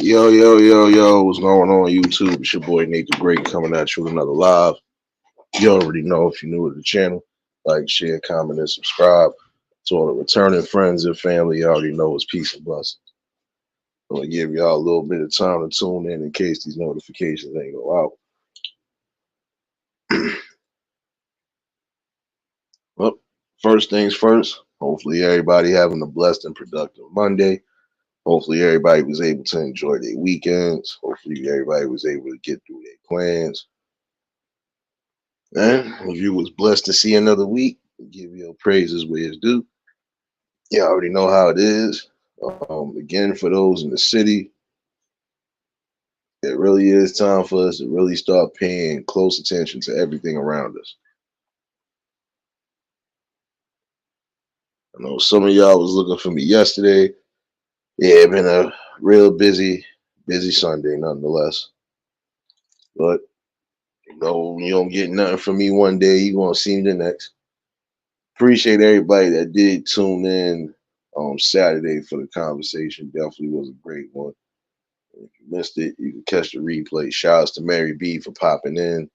Yo, yo, yo, yo, what's going on YouTube? It's your boy Nate the Great coming at you with another live. You already know if you're new to the channel, like, share, comment, and subscribe. To all the returning friends and family, you already know it's peace and blessings. I'm gonna give y'all a little bit of time to tune in case these notifications ain't go out. Well, first things first, hopefully everybody having a blessed and productive Monday. Hopefully everybody was able to enjoy their weekends. Hopefully everybody was able to get through their plans. And if you was blessed to see another week, give your praises where it's due. You already know how it is. Again, for those in the city, it really is time for us to really start paying close attention to everything around us. I know some of y'all was looking for me yesterday. Yeah, it been a real busy Sunday nonetheless. But you don't get nothing from me one day, you gonna see me the next. Appreciate everybody that did tune in on Saturday for the conversation. Definitely was a great one. If you missed it, you can catch the replay. Shouts to Mary B for popping in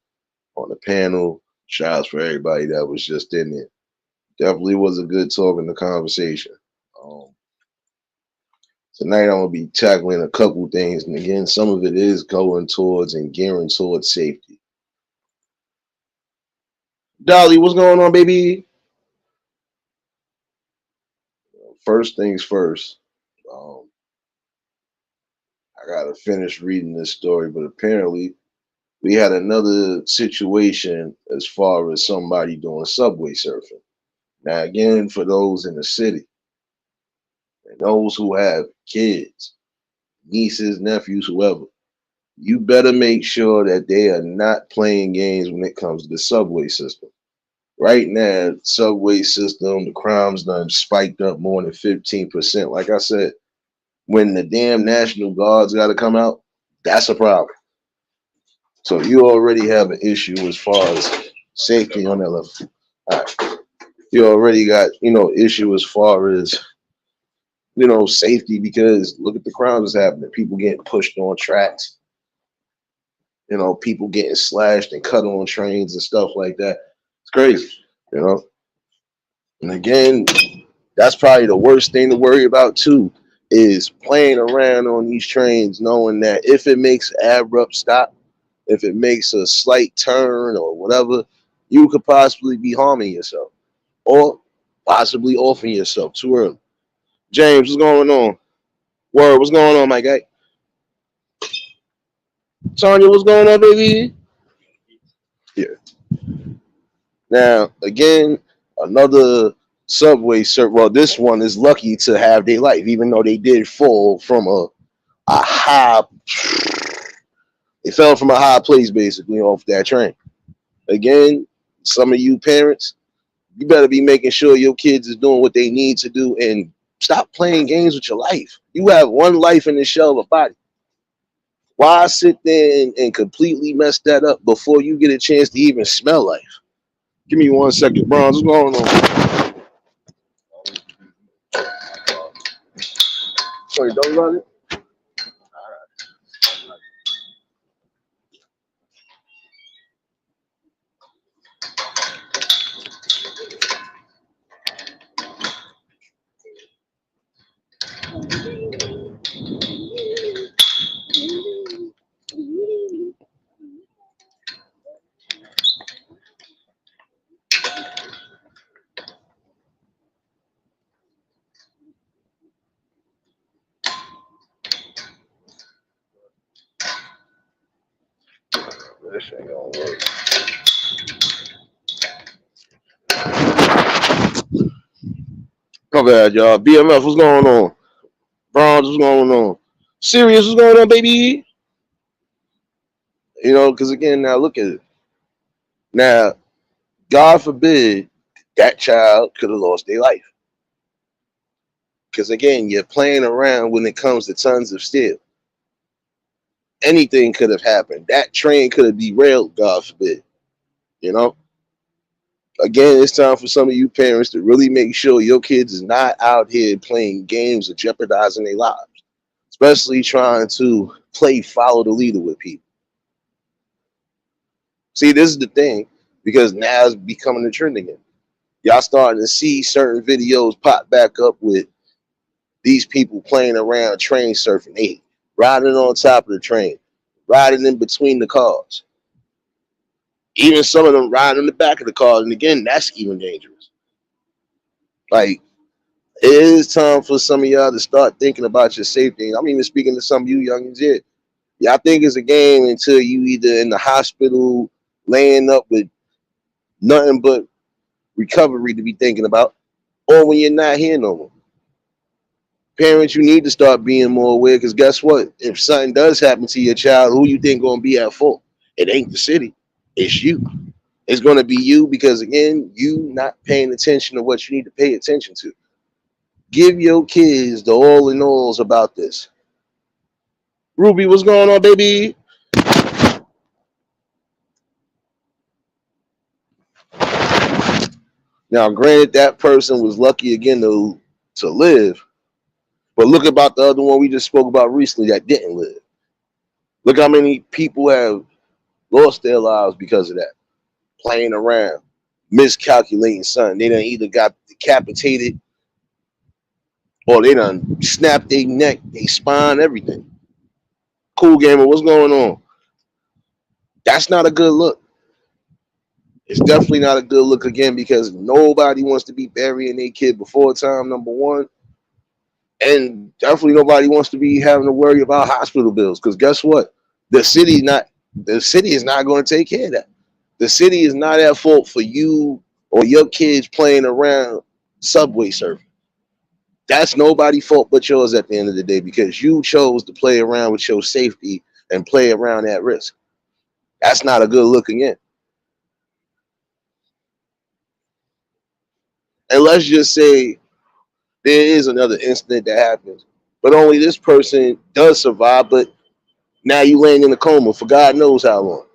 on the panel. Shouts for everybody that was just in it. Definitely was a good talk in the conversation. Tonight I'm gonna be tackling a couple things, and again, some of it is going towards and gearing towards safety. Dolly, what's going on, baby? First things first. I gotta finish reading this story, but apparently we had another situation as far as somebody doing subway surfing. Now, again, for those in the city and those who have kids, nieces, nephews, whoever, you better make sure that they are not playing games when it comes to the subway system. Right now, subway system, the crime's done spiked up more than 15%. Like I said, when the damn National Guards got to come out, that's a problem. So you already have an issue as far as safety on that level. All right. You already got, issue as far as, safety, because look at the crimes that's happening. People getting pushed on tracks, people getting slashed and cut on trains and stuff like that. It's crazy. And again, that's probably the worst thing to worry about too, is playing around on these trains, knowing that if it makes an abrupt stop, if it makes a slight turn or whatever, you could possibly be harming yourself or possibly offing yourself too early. James, what's going on? Word, what's going on, my guy? Tanya, what's going on, baby? Yeah. Now, again, another subway surf. Well, this one is lucky to have their life, even though they did fall from a high. They fell from a high place, basically, off that train. Again, some of you parents, you better be making sure your kids is doing what they need to do and stop playing games with your life. You have one life in the shell of a body. Why sit there and completely mess that up before you get a chance to even smell life? Give me 1 second, Bronze. What's going on? Sorry, don't run it. This ain't gonna work. My bad, y'all. BMF, what's going on? Bronze, what's going on? Sirius, what's going on, baby? Because again, now look at it. Now, God forbid that child could have lost their life. Because again, you're playing around when it comes to tons of steel. Anything could have happened. That train could have derailed, God forbid. Again, it's time for some of you parents to really make sure your kids is not out here playing games or jeopardizing their lives. especially trying to play follow the leader with people. See, this is the thing, because now it's becoming a trend again. Y'all starting to see certain videos pop back up with these people playing around train surfing. They riding on top of the train, riding in between the cars. Even some of them riding in the back of the cars. And again, that's even dangerous. Like, it is time for some of y'all to start thinking about your safety. I'm even speaking to some of you youngins here. Y'all think it's a game until you either in the hospital laying up with nothing but recovery to be thinking about, or when you're not here no more. Parents, you need to start being more aware, because guess what? If something does happen to your child, who you think gonna be at fault? It ain't the city. It's you. It's gonna be you, because again, you not paying attention to what you need to pay attention to. Give your kids the all in alls about this. Ruby, what's going on, baby? Now, granted, that person was lucky again to live, but look about the other one we just spoke about recently that didn't live. Look how many people have lost their lives because of that. Playing around, miscalculating something. They done either got decapitated or they done snapped their neck, their spine, everything. Cool gamer, what's going on? That's not a good look. It's definitely not a good look again, because nobody wants to be burying their kid before time, number one. And definitely nobody wants to be having to worry about hospital bills, because guess what? The city is not going to take care of that. The city is not at fault for you or your kids playing around subway surfing. That's nobody's fault but yours at the end of the day, because you chose to play around with your safety and play around at risk. That's not a good look again. And let's just say there is another incident that happens, but only this person does survive, but now you laying in a coma for God knows how long.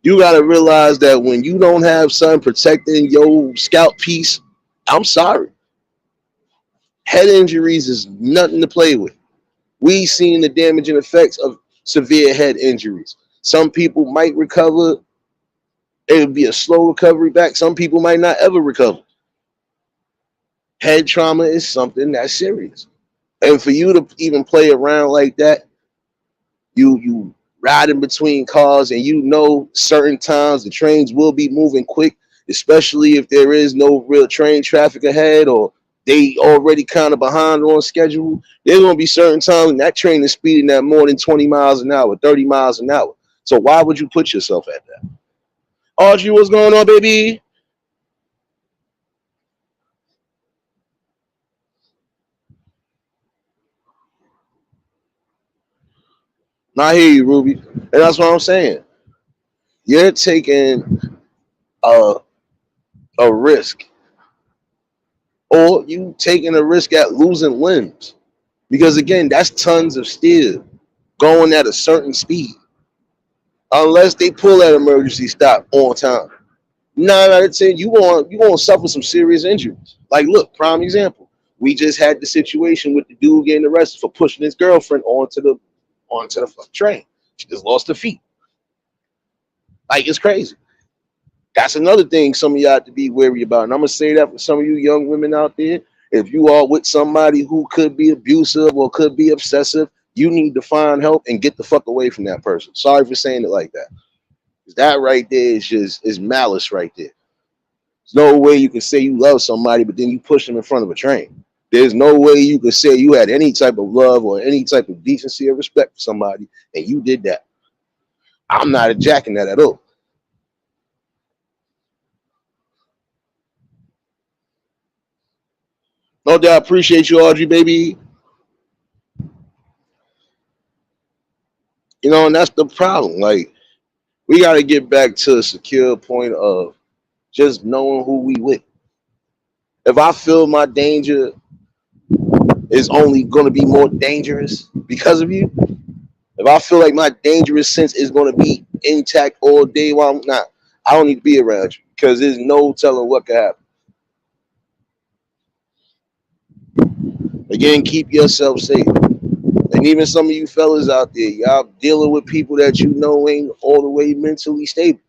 You got to realize that when you don't have something protecting your scalp piece, I'm sorry. Head injuries is nothing to play with. We've seen the damaging effects of severe head injuries. Some people might recover. It would be a slow recovery back. Some people might not ever recover. Head trauma is something that's serious. And for you to even play around like that, you riding between cars, and you know certain times the trains will be moving quick, especially if there is no real train traffic ahead, or they already kind of behind on schedule. There's going to be certain times that train is speeding at more than 20 miles an hour, 30 miles an hour. So why would you put yourself at that? Audrey, what's going on, baby? I hear you, Ruby. And that's what I'm saying. You're taking a, a risk, or you taking a risk at losing limbs. Because again, that's tons of steel going at a certain speed. Unless they pull that emergency stop on time. 9 out of 10, you want to suffer some serious injuries. Like, look, prime example. We just had the situation with the dude getting arrested for pushing his girlfriend onto the train. She just lost her feet. Like, it's crazy. That's another thing some of y'all have to be wary about. And I'm gonna say that for some of you young women out there. If you are with somebody who could be abusive or could be obsessive, you need to find help and get the fuck away from that person. Sorry for saying it like that. That right there is malice right there. There's no way you can say you love somebody, but then you push them in front of a train. There's no way you can say you had any type of love or any type of decency or respect for somebody, and you did that. I'm not jacking that at all. No doubt, appreciate you, Audrey, baby. And that's the problem. Like, we got to get back to a secure point of just knowing who we with. If I feel my danger is only going to be more dangerous because of you, if I feel like my dangerous sense is going to be intact all day while I'm not, I don't need to be around you, because there's no telling what could happen. Again, keep yourself safe. And even some of you fellas out there, y'all dealing with people that you know ain't all the way mentally stable.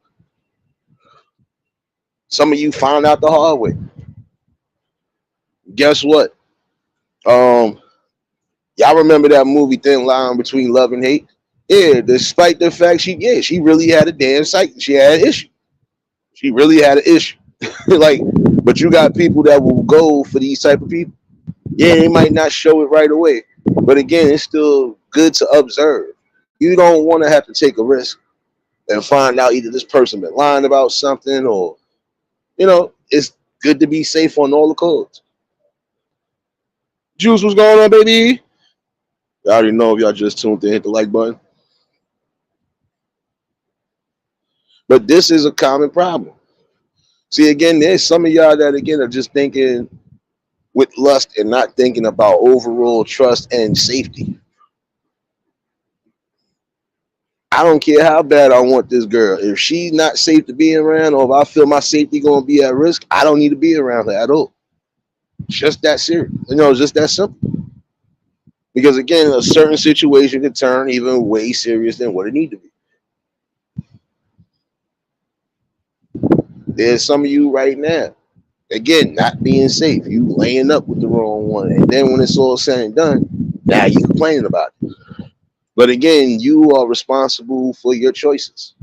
Some of you found out the hard way. Guess what? Um, y'all remember that movie Thin Line Between Love and Hate? Yeah, despite the fact she really had a damn psych. She had an issue. She really had an issue. Like, but you got people that will go for these type of people. Yeah, they might not show it right away, but again, it's still good to observe. You don't want to have to take a risk and find out either this person been lying about something or it's good to be safe on all the codes. Juice, what's going on, baby? I already know if y'all just tuned in, hit the like button. But this is a common problem. See, again, there's some of y'all that again are just thinking with lust and not thinking about overall trust and safety. I don't care how bad I want this girl. If she's not safe to be around, or if I feel my safety going to be at risk, I don't need to be around her at all. Just that serious. Just that simple. Because again, a certain situation could turn even way serious than what it need to be. There's some of you right now, again, not being safe. You laying up with the wrong one, and then when it's all said and done, now you complaining about it. But again, you are responsible for your choices.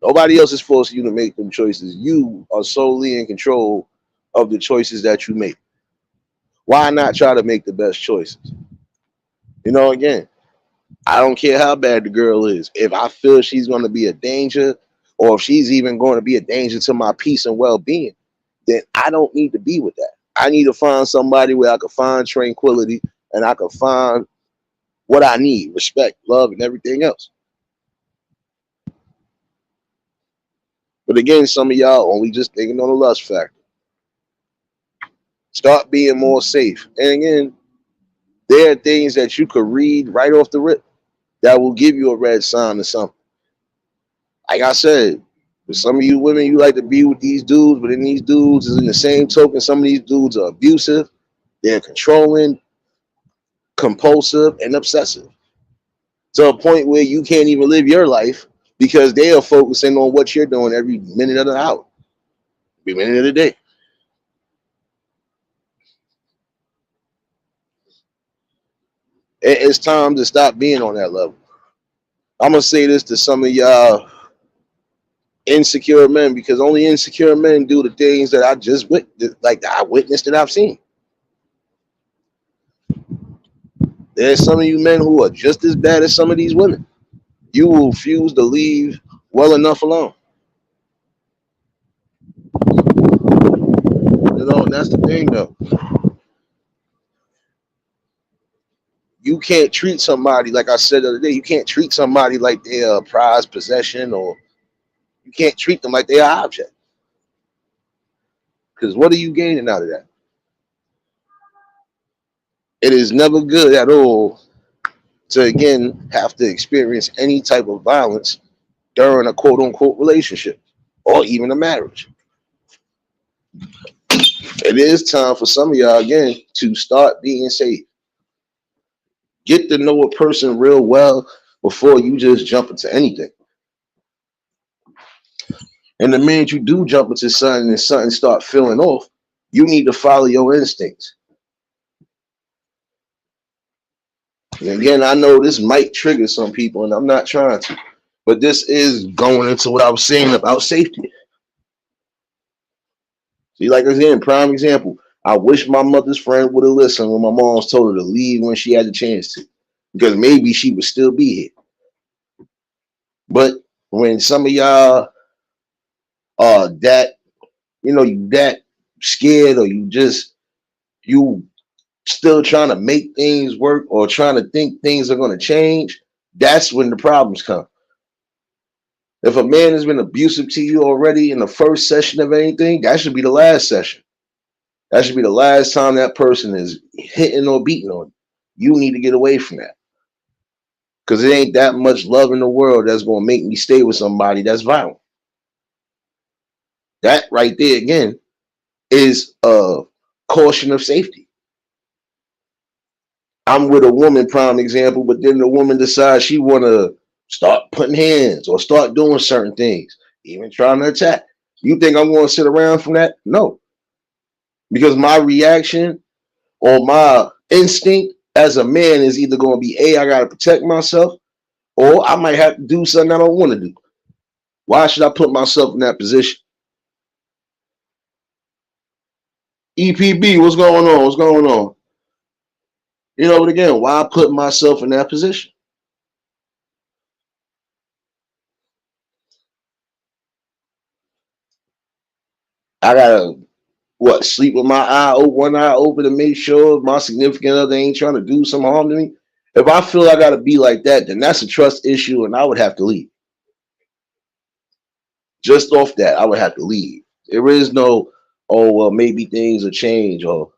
Nobody else is forcing you to make them choices. You are solely in control of the choices that you make. Why not try to make the best choices? Again, I don't care how bad the girl is. If I feel she's going to be a danger, or if she's even going to be a danger to my peace and well-being, then I don't need to be with that. I need to find somebody where I can find tranquility and I can find what I need, respect, love, and everything else. But again, some of y'all only just thinking on the lust factor. Start being more safe. And again, there are things that you could read right off the rip that will give you a red sign or something. Like I said, for some of you women, you like to be with these dudes, but then these dudes is in the same token. Some of these dudes are abusive, they're controlling, compulsive, and obsessive to a point where you can't even live your life because they are focusing on what you're doing every minute of the hour, every minute of the day. It's time to stop being on that level. I'm gonna say this to some of y'all insecure men because only insecure men do the things that I just witnessed, like I witnessed and I've seen. There's some of you men who are just as bad as some of these women. You will refuse to leave well enough alone. And that's the thing though. You can't treat somebody, like I said the other day, you can't treat somebody like they're a prized possession, or you can't treat them like they're an object. Because what are you gaining out of that? It is never good at all to again have to experience any type of violence during a quote unquote relationship or even a marriage. It is time for some of y'all again to start being safe. Get to know a person real well before you just jump into anything. And the minute you do jump into something and something start feeling off, you need to follow your instincts. And again, I know this might trigger some people, and I'm not trying to, but this is going into what I was saying about safety. See, like again, prime example. I wish my mother's friend would have listened when my mom's told her to leave when she had the chance to, because maybe she would still be here. But when some of y'all are that, you that scared, or you still trying to make things work or trying to think things are going to change, that's when the problems come. If a man has been abusive to you already in the first session of anything, that should be the last session. That should be the last time that person is hitting or beating on you. You need to get away from that. Because it ain't that much love in the world that's going to make me stay with somebody that's violent. That right there, again, is a caution of safety. I'm with a woman, prime example, but then the woman decides she want to start putting hands or start doing certain things, even trying to attack. You think I'm going to sit around from that? No, because my reaction or my instinct as a man is either going to be A, I got to protect myself, or I might have to do something I don't want to do. Why should I put myself in that position? EPB, what's going on? What's going on? You know, but again, why put myself in that position? I gotta what sleep with my one eye open to make sure my significant other ain't trying to do some harm to me. If I feel I gotta be like that, then that's a trust issue, and I would have to leave. Just off that, I would have to leave. There is no, oh well, maybe things will change, or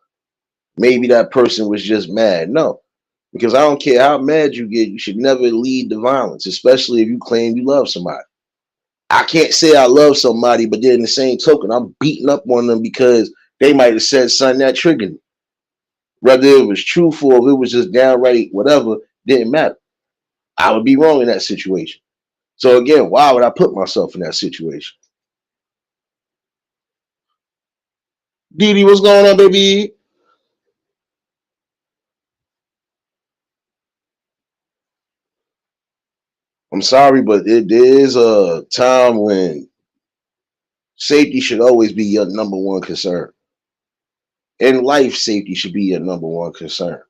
maybe that person was just mad. No, because I don't care how mad you get, you should never lead to violence, especially if you claim you love somebody. I can't say I love somebody, but then in the same token, I'm beating up on them because they might have said something that triggered me. Whether it was truthful or if it was just downright whatever, didn't matter. I would be wrong in that situation. So again, why would I put myself in that situation? Didi, what's going on, baby? I'm sorry, but there is a time when safety should always be your number one concern. In life, safety should be your number one concern.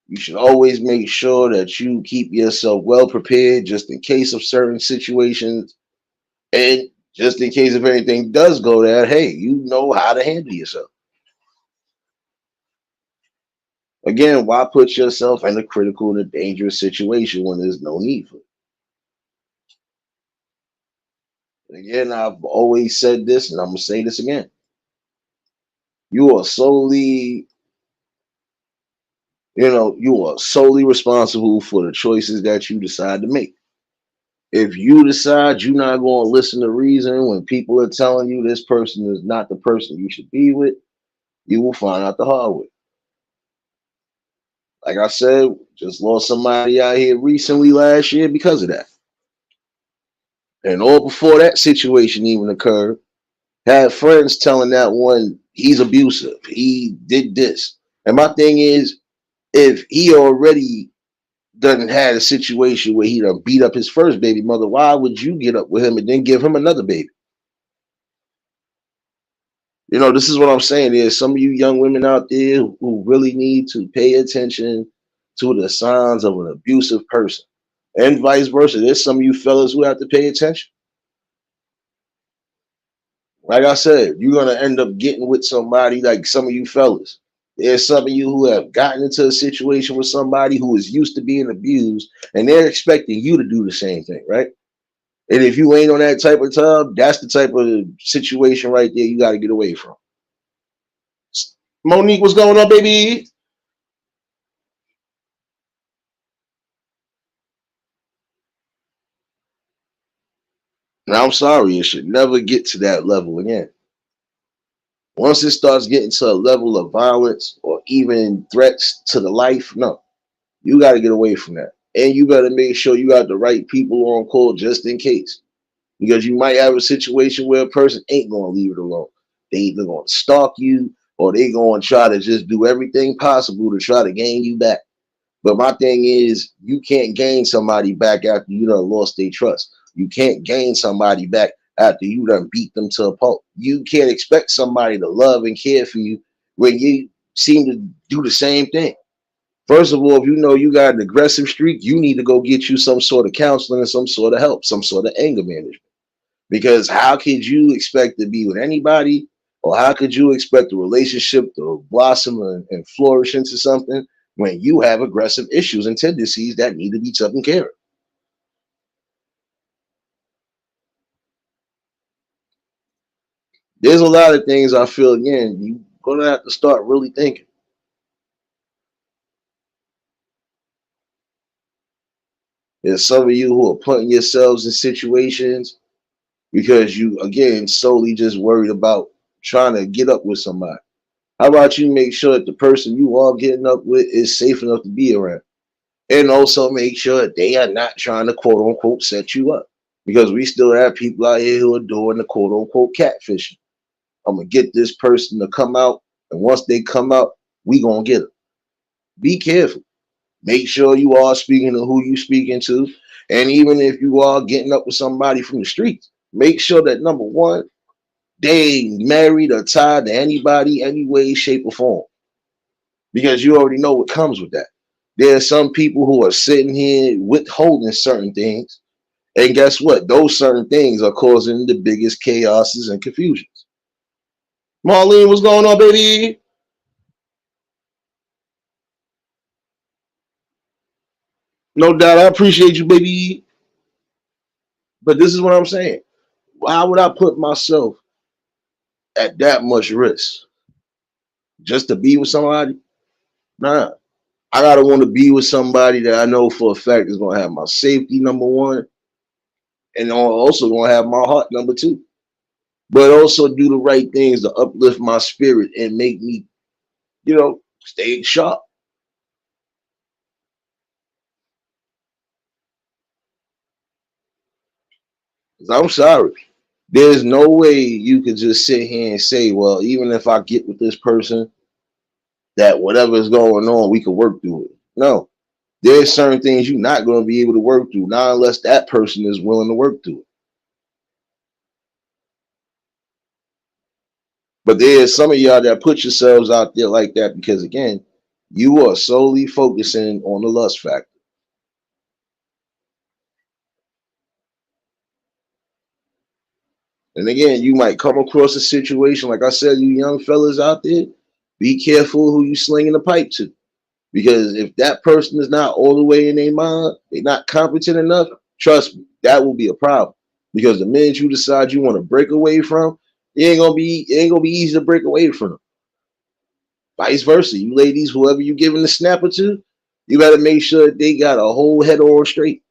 You should always make sure that you keep yourself well prepared just in case of certain situations. And just in case if anything does go there, hey, you know how to handle yourself. Again, why put yourself in a critical and a dangerous situation when there's no need for it? Again, I've always said this, and I'm gonna say this again. You are solely, you are solely responsible for the choices that you decide to make. If you decide you're not going to listen to reason when people are telling you this person is not the person you should be with, you will find out the hard way. Like I said, just lost somebody out here recently last year because of that. And all before that situation even occurred, had friends telling that one he's abusive, he did this. And my thing is, if he already doesn't had a situation where he done beat up his first baby mother, why would you get up with him and then give him another baby? You know, this is what I'm saying. There's some of you young women out there who really need to pay attention to the signs of an abusive person. And vice versa. There's some of you fellas who have to pay attention. Like I said, you're gonna end up getting with somebody like some of you fellas. There's some of you who have gotten into a situation with somebody who is used to being abused, and they're expecting you to do the same thing, right? And if you ain't on that type of time, that's the type of situation right there you got to get away from. Monique, what's going on, baby? Now, I'm sorry, it should never get to that level again. Once it starts getting to a level of violence or even threats to the life, no, you got to get away from that. And you better make sure you got the right people on call just in case. Because you might have a situation where a person ain't going to leave it alone. They either going to stalk you or they going to try to just do everything possible to try to gain you back. But my thing is, you can't gain somebody back after you done lost their trust. You can't gain somebody back after you done beat them to a pulp. You can't expect somebody to love and care for you when you seem to do the same thing. First of all, if you know you got an aggressive streak, you need to go get you some sort of counseling and some sort of help, some sort of anger management. Because how could you expect to be with anybody, or how could you expect a relationship to blossom and flourish into something when you have aggressive issues and tendencies that need to be taken care of? There's a lot of things I feel again, you're gonna have to start really thinking. There's some of you who are putting yourselves in situations because you again solely just worried about trying to get up with somebody. How about you make sure that the person you are getting up with is safe enough to be around? And also make sure that they are not trying to quote unquote set you up. Because we still have people out here who are doing the quote unquote catfishing. I'm gonna get this person to come out, and once they come out, we gonna get them. Be careful. Make sure you are speaking to who you speaking to, and even if you are getting up with somebody from the streets, make sure that number one, they ain't married or tied to anybody, any way, shape, or form, because you already know what comes with that. There are some people who are sitting here withholding certain things, and guess what? Those certain things are causing the biggest chaoses and confusions. Marlene, what's going on, baby? No doubt, I appreciate you, baby. But this is what I'm saying. Why would I put myself at that much risk just to be with somebody? Nah, I gotta want to be with somebody that I know for a fact is gonna have my safety number one, and also gonna have my heart number two. But also do the right things to uplift my spirit and make me, stay sharp. 'Cause I'm sorry. There's no way you could just sit here and say, well, even if I get with this person, that whatever's going on, we could work through it. No, there's certain things you're not going to be able to work through, not unless that person is willing to work through it. But there's some of y'all that put yourselves out there like that because, again, you are solely focusing on the lust factor. And again, you might come across a situation, like I said, you young fellas out there, be careful who you slinging the pipe to. Because if that person is not all the way in their mind, they're not competent enough, trust me, that will be a problem. Because the minute you decide you want to break away from, it ain't gonna be easy to break away from them. Vice versa. You ladies, whoever you giving the snapper to, you better make sure they got a whole head on straight.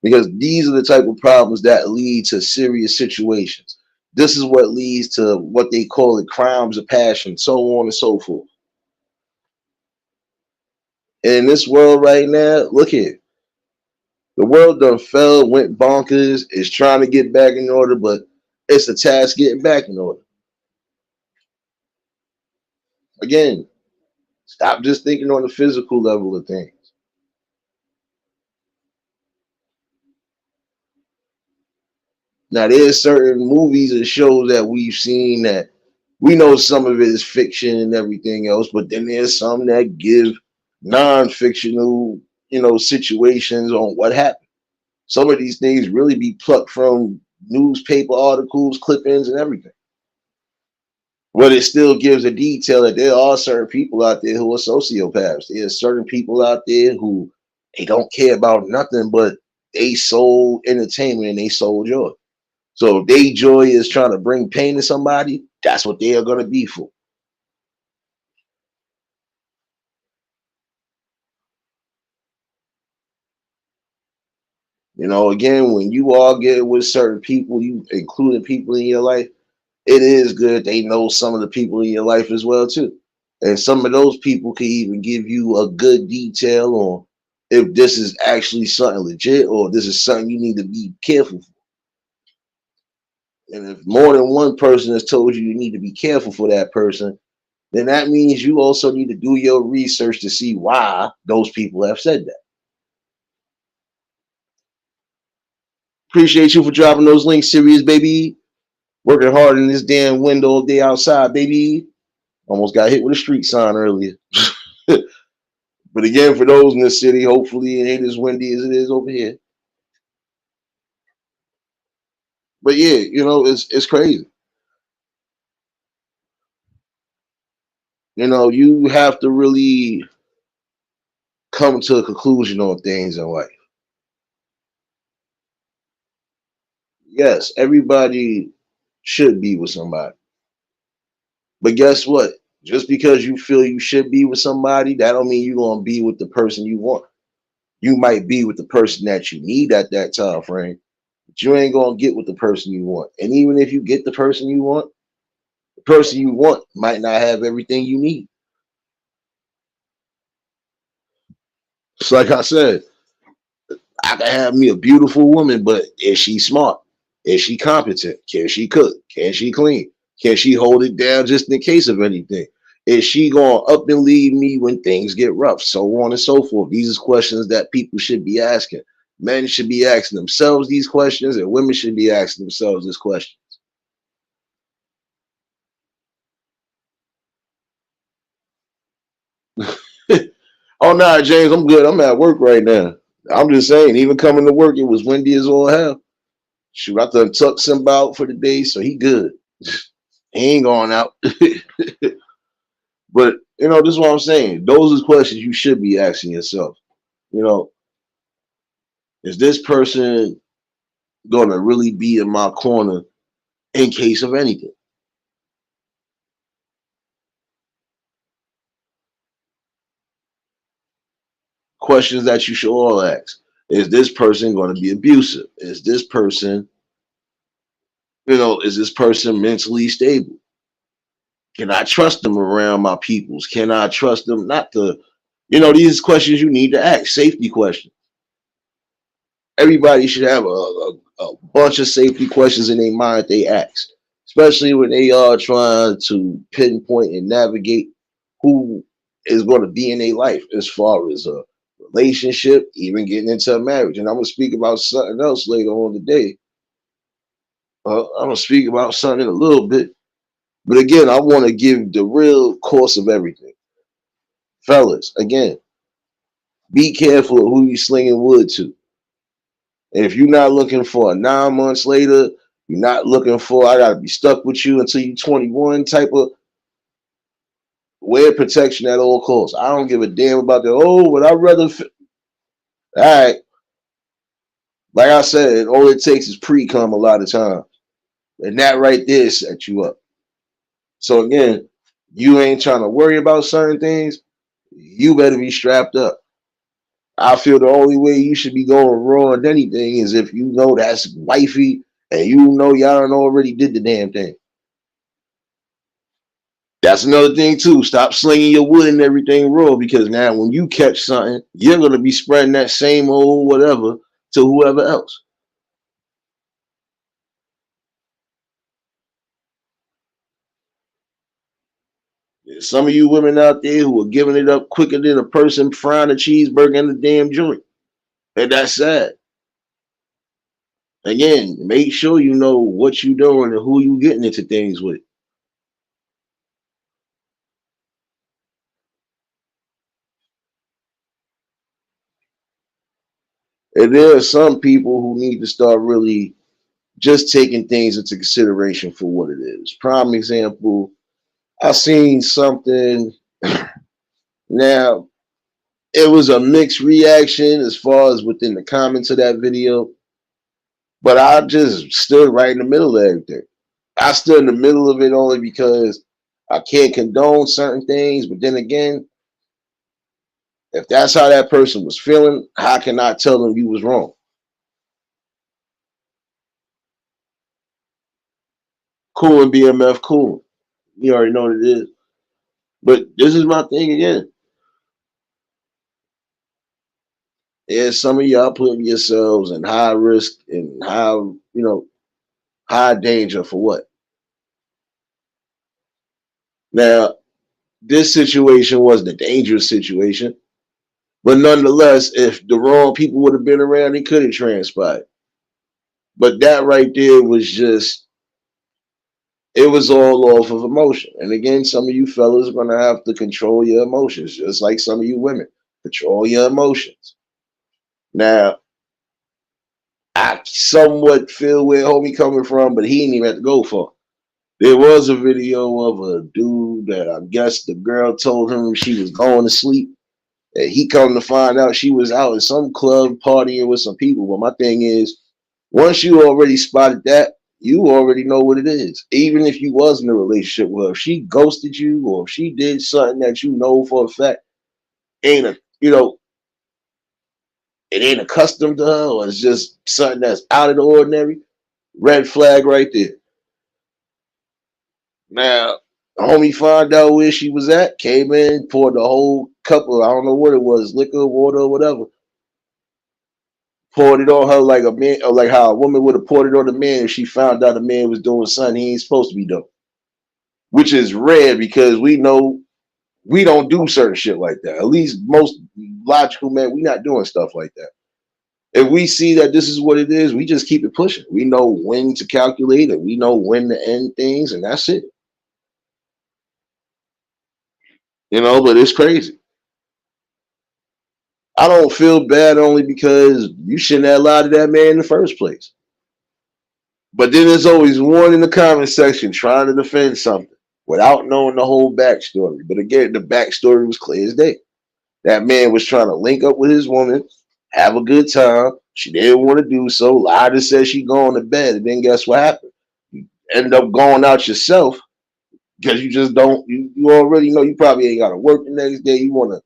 Because these are the type of problems that lead to serious situations. This is what leads to what they call it crimes of passion, so on and so forth. And in this world right now, look here. The world done fell, went bonkers, is trying to get back in order, but it's a task getting back in order. Again, stop just thinking on the physical level of things. Now, there's certain movies and shows that we've seen that we know some of it is fiction and everything else, but then there's some that give non-fictional, situations on what happened. Some of these things really be plucked from newspaper articles, clippings, and everything. But it still gives a detail that there are certain people out there who are sociopaths. There's certain people out there who they don't care about nothing but they soul entertainment and they soul joy. So if they joy is trying to bring pain to somebody, that's what they are gonna be for. Again, when you all get with certain people, you including people in your life, it is good they know some of the people in your life as well too. And some of those people can even give you a good detail on if this is actually something legit or this is something you need to be careful for. And if more than one person has told you you need to be careful for that person, then that means you also need to do your research to see why those people have said that. Appreciate you for dropping those links, serious baby. Working hard in this damn window all day outside, baby. Almost got hit with a street sign earlier. But again, for those in the city, hopefully it ain't as windy as it is over here. But yeah, it's crazy. You have to really come to a conclusion on things in life. Yes, everybody should be with somebody. But guess what? Just because you feel you should be with somebody, that don't mean you're gonna be with the person you want. You might be with the person that you need at that time frame, but you ain't gonna get with the person you want. And even if you get the person you want, the person you want might not have everything you need. It's like I said, I can have me a beautiful woman, but is she smart? Is she competent? Can she cook? Can she clean? Can she hold it down just in case of anything? Is she going to up and leave me when things get rough? So on and so forth. These are questions that people should be asking. Men should be asking themselves these questions, and women should be asking themselves this question. Oh, nah, James, I'm good. I'm at work right now. I'm just saying, even coming to work, it was windy as all hell. Shoot, I done tucked Simba out for the day, so he good. He ain't going out. But this is what I'm saying. Those are questions you should be asking yourself. You know, is this person gonna really be in my corner in case of anything? Questions that you should all ask. Is this person gonna be abusive? Is this person mentally stable? Can I trust them around my peoples? Can I trust them not to? These questions you need to ask, safety questions. Everybody should have a bunch of safety questions in their mind they ask, especially when they are trying to pinpoint and navigate who is going to be in their life as far as a relationship, even getting into a marriage. And I'm going to speak about something else later on today. I'm going to speak about something in a little bit. But again, I want to give the real course of everything. Fellas, again, be careful of who you slinging wood to. And if you're not looking for a 9 months later, you're not looking for I gotta be stuck with you until you're 21 type of wear protection at all costs. I don't give a damn about the but I'd rather all right. Like I said, all it takes is pre-cum a lot of times. And that right there sets you up. So again, you ain't trying to worry about certain things, you better be strapped up. I feel the only way you should be going raw on anything is if you know that's wifey and you know y'all done already did the damn thing. That's another thing too. Stop slinging your wood and everything raw because now when you catch something, you're gonna be spreading that same old whatever to whoever else. There's some of you women out there who are giving it up quicker than a person frying a cheeseburger in the damn joint, and that's sad. Again, make sure you know what you're doing and who you getting into things with. And there are some people who need to start really just taking things into consideration for what it is. Prime example, I seen something now. It was a mixed reaction as far as within the comments of that video, but I just stood right in the middle of everything. I stood in the middle of it only because I can't condone certain things, but then again, if that's how that person was feeling, how can I tell them you was wrong? Cool and BMF, cool. You already know what it is. But this is my thing again. Is some of y'all putting yourselves in high risk and high danger for what? Now, this situation wasn't a dangerous situation, but nonetheless, if the wrong people would have been around, it could have transpired. But that right there was just, it was all off of emotion. And again, some of you fellas are going to have to control your emotions, just like some of you women. Control your emotions. Now, I somewhat feel where homie coming from, but he didn't even have to go far. There was a video of a dude that I guess the girl told him she was going to sleep. And he come to find out she was out in some club partying with some people. But my thing is, once you already spotted that, you already know what it is. Even if you was in a relationship with her, if she ghosted you or if she did something that you know for a fact ain't a it ain't accustomed to her, or it's just something that's out of the ordinary, red flag right there. Now, homie found out where she was at, came in, poured the whole cup of, I don't know what it was, liquor, water, or whatever, poured it on her like a man, or like how a woman would have poured it on a man if she found out a man was doing something he ain't supposed to be doing. Which is rare because we know we don't do certain shit like that. At least most logical men, we not doing stuff like that. If we see that this is what it is, we just keep it pushing. We know when to calculate it. We know when to end things, and that's it. But it's crazy. I don't feel bad only because you shouldn't have lied to that man in the first place. But then there's always one in the comment section trying to defend something without knowing the whole backstory. But again, the backstory was clear as day. That man was trying to link up with his woman, have a good time. She didn't want to do so. Lied and said she going to bed. And then guess what happened? You end up going out yourself because you just don't, you already know you probably ain't got to work the next day. You want to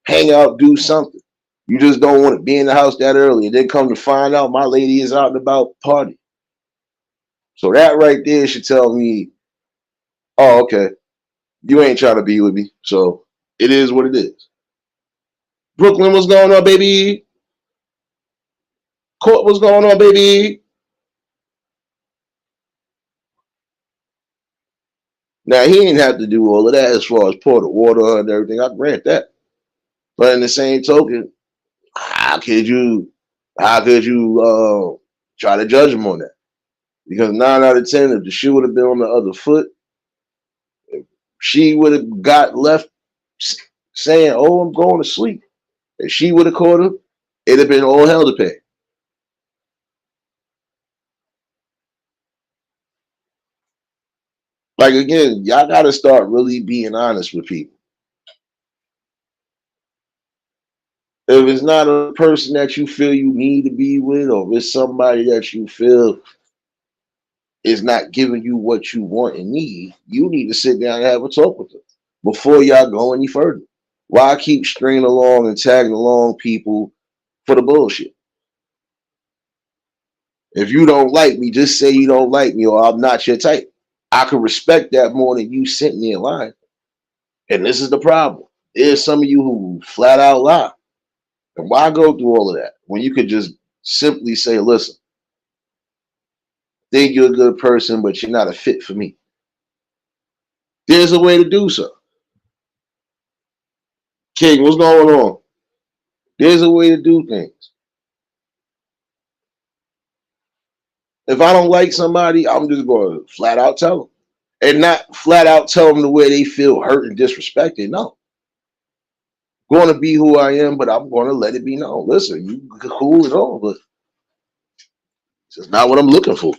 hang out, do something. You just don't want to be in the house that early. And then come to find out my lady is out and about party. So that right there should tell me, oh, okay, you ain't trying to be with me. So it is what it is. Brooklyn, what's going on, baby? Court, what's going on, baby? Now he didn't have to do all of that as far as pour the water and everything. I grant that. But in the same token, how could you try to judge him on that? Because 9 out of 10, if the shoe would have been on the other foot, she would have got left saying, "Oh, I'm going to sleep." If she would have caught him, it'd have been all hell to pay. Like again, y'all got to start really being honest with people. If it's not a person that you feel you need to be with, or if it's somebody that you feel is not giving you what you want and need, you need to sit down and have a talk with them before y'all go any further. Why keep stringing along and tagging along people for the bullshit? If you don't like me, just say you don't like me or I'm not your type. I can respect that more than you sitting there lying. And this is the problem. There's some of you who flat out lie. And why go through all of that when you could just simply say, listen, think you're a good person, but you're not a fit for me. There's a way to do so. King, what's going on? There's a way to do things. If I don't like somebody, I'm just going to flat out tell them. And not flat out tell them the way they feel hurt and disrespected. No. I'm going to be who I am, but I'm going to let it be known. Listen, you cool and all, but it's just not what I'm looking for.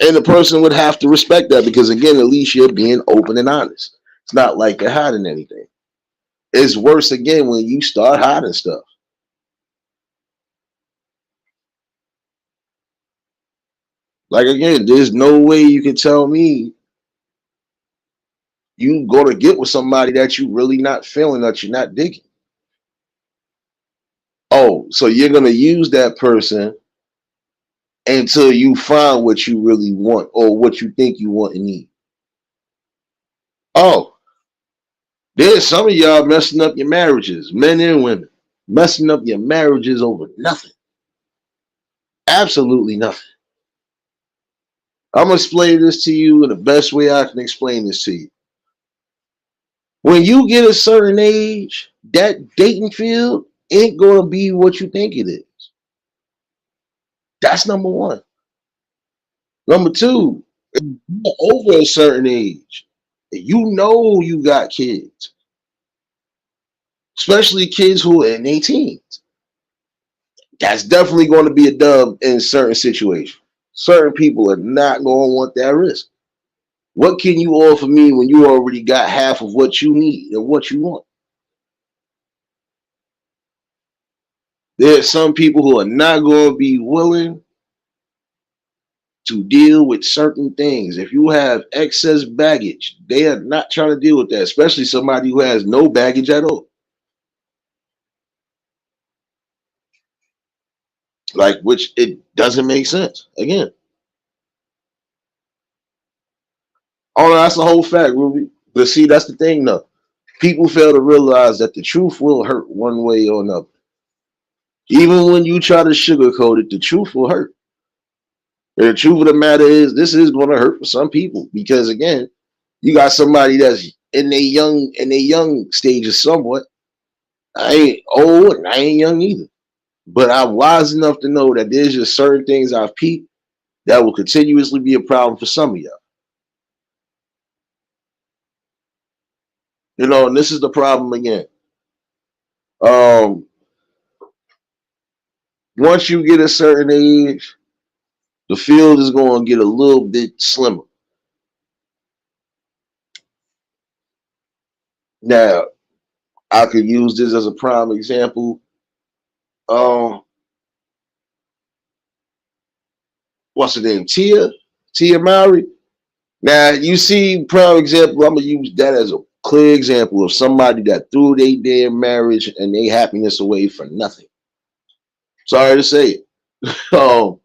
And the person would have to respect that because, again, at least you're being open and honest. It's not like you're hiding anything. It's worse, again, when you start hiding stuff. Like, again, there's no way you can tell me you go to get with somebody that you really not feeling, that you're not digging. Oh, so you're going to use that person until you find what you really want or what you think you want and need. Oh, there's some of y'all messing up your marriages, men and women, messing up your marriages over nothing. Absolutely nothing. I'm going to explain this to you in the best way I can explain this to you. When you get a certain age, that dating field ain't going to be what you think it is. That's number one. Number two, if you're over a certain age, you know you got kids, especially kids who are in their teens. That's definitely going to be a dub in certain situations. Certain people are not going to want that risk. What can you offer me when you already got half of what you need and what you want? There are some people who are not going to be willing to deal with certain things. If you have excess baggage, they are not trying to deal with that, especially somebody who has no baggage at all. Like, which it doesn't make sense. Again, Oh, no, that's the whole fact, Ruby. But see, that's the thing, though. People fail to realize that the truth will hurt one way or another. Even when you try to sugarcoat it, the truth will hurt. And the truth of the matter is, this is going to hurt for some people because, again, you got somebody that's in their young stages somewhat. I ain't old and I ain't young either. But I'm wise enough to know that there's just certain things I've peeped that will continuously be a problem for some of y'all. And this is the problem again. Um, Once you get a certain age, the field is going to get a little bit slimmer. Now, I could use this as a prime example. Um, what's her name? Tia Mowry. Now, you see, prime example. I'm gonna use that as a clear example of somebody that threw their damn marriage and their happiness away for nothing. Sorry to say it. Um,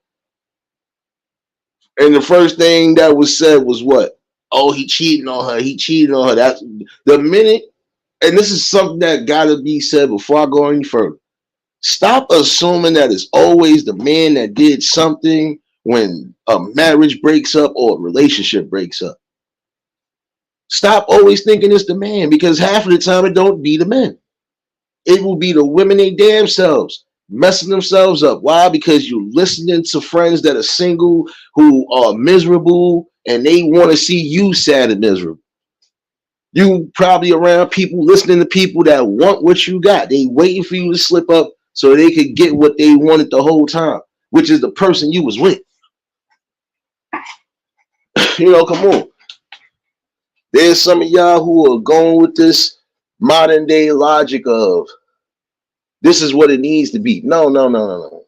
and the first thing that was said was what? Oh, he cheating on her. He cheated on her. That's the minute. And this is something that gotta be said before I go any further. Stop assuming that it's always the man that did something when a marriage breaks up or a relationship breaks up. Stop always thinking it's the man because half of the time it don't be the men. It will be the women they damn selves messing themselves up. Why? Because you're listening to friends that are single who are miserable and they want to see you sad and miserable. You probably around people listening to people that want what you got. They waiting for you to slip up so they could get what they wanted the whole time, which is the person you was with. Come on. There's some of y'all who are going with this modern day logic of this is what it needs to be. No, no, no, no, no.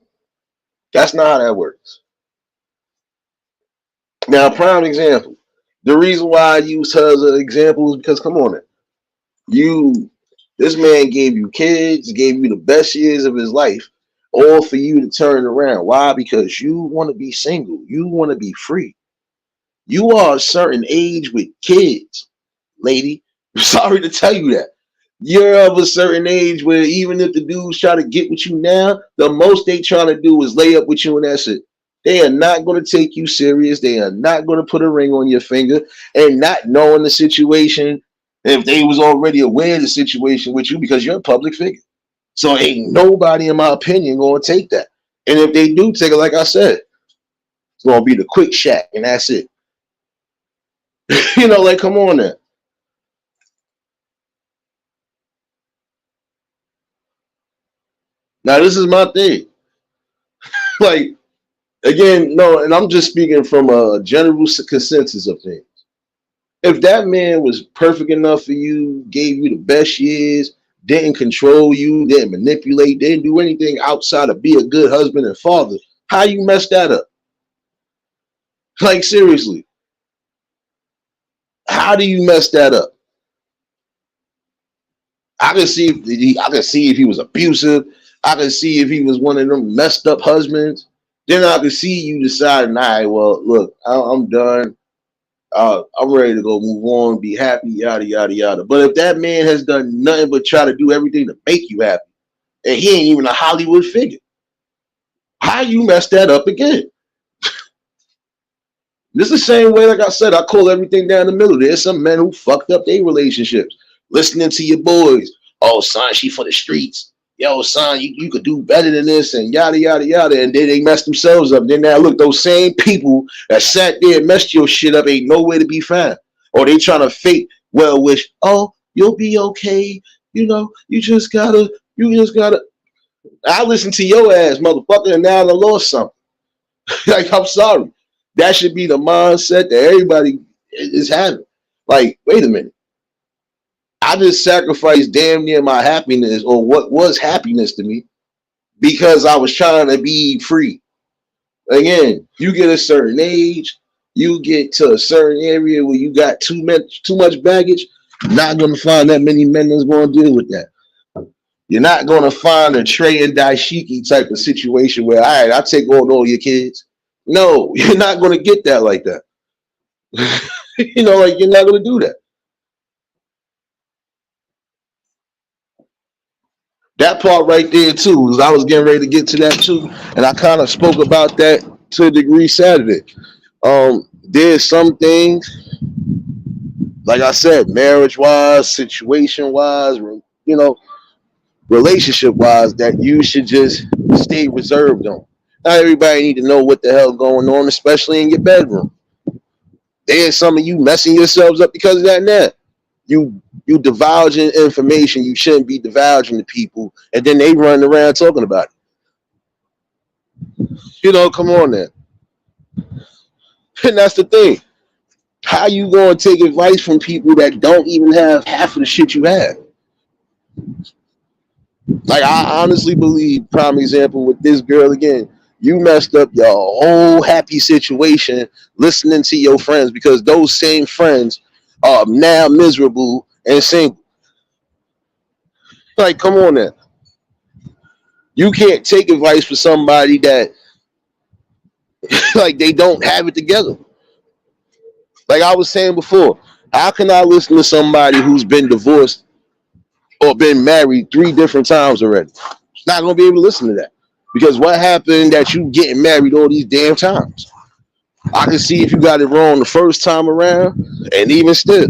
That's not how that works. Now, prime example. The reason why I use her as an example is because, come on, you, this man gave you kids, gave you the best years of his life, all for you to turn around. Why? Because you want to be single. You want to be free. You are a certain age with kids, lady. I'm sorry to tell you that. You're of a certain age where even if the dudes try to get with you now, the most they trying to do is lay up with you and that's it. They are not going to take you serious. They are not going to put a ring on your finger and not knowing the situation if they was already aware of the situation with you because you're a public figure. So ain't nobody, in my opinion, going to take that. And if they do take it, like I said, it's going to be the quick shack and that's it. Like, come on now. Now, this is my thing. Like, again, no, and I'm just speaking from a general consensus of things. If that man was perfect enough for you, gave you the best years, didn't control you, didn't manipulate, didn't do anything outside of be a good husband and father, how you messed that up? Like, seriously, how do you mess that up? I can see if he was abusive. I can see if he was one of them messed up husbands. Then I can see you deciding, all right, well, look, I'm done. I'm ready to go move on, be happy, yada, yada, yada. But if that man has done nothing but try to do everything to make you happy, and he ain't even a Hollywood figure, how you mess that up again? This is the same way, like I said, I call everything down the middle. There's some men who fucked up their relationships. Listening to your boys. Oh, son, she for the streets. Yo, son, you could do better than this and yada, yada, yada. And then they messed themselves up. Then now look, those same people that sat there and messed your shit up ain't nowhere to be found. Or they trying to fake well wish. Oh, you'll be okay. You just gotta. I listen to your ass, motherfucker, and now I lost something. Like, I'm sorry. That should be the mindset that everybody is having. Like, wait a minute. I just sacrificed damn near my happiness or what was happiness to me because I was trying to be free. Again, you get a certain age, you get to a certain area where you got too much baggage, you're not going to find that many men that's going to deal with that. You're not going to find a Trey and Daishiki type of situation where, all right, I'll take on all your kids. No, you're not going to get that like that. Like you're not gonna do that. That part right there too, is I was getting ready to get to that too, and I kind of spoke about that to a degree Saturday. There's some things, like I said, marriage wise, situation wise, relationship wise, that you should just stay reserved on. Not everybody need to know what the hell going on, especially in your bedroom. There's some of you messing yourselves up because of that now. You divulging information you shouldn't be divulging to people, and then they run around talking about it. Come on now. And that's the thing. How you gonna take advice from people that don't even have half of the shit you have? Like I honestly believe, prime example with this girl again, you messed up your whole happy situation listening to your friends because those same friends are now miserable and single. Like, come on now. You can't take advice from somebody that like they don't have it together. Like I was saying before, how can I listen to somebody who's been divorced or been married 3 different times already? Not gonna be able to listen to that. Because what happened that you getting married all these damn times? I can see if you got it wrong the first time around, and even still,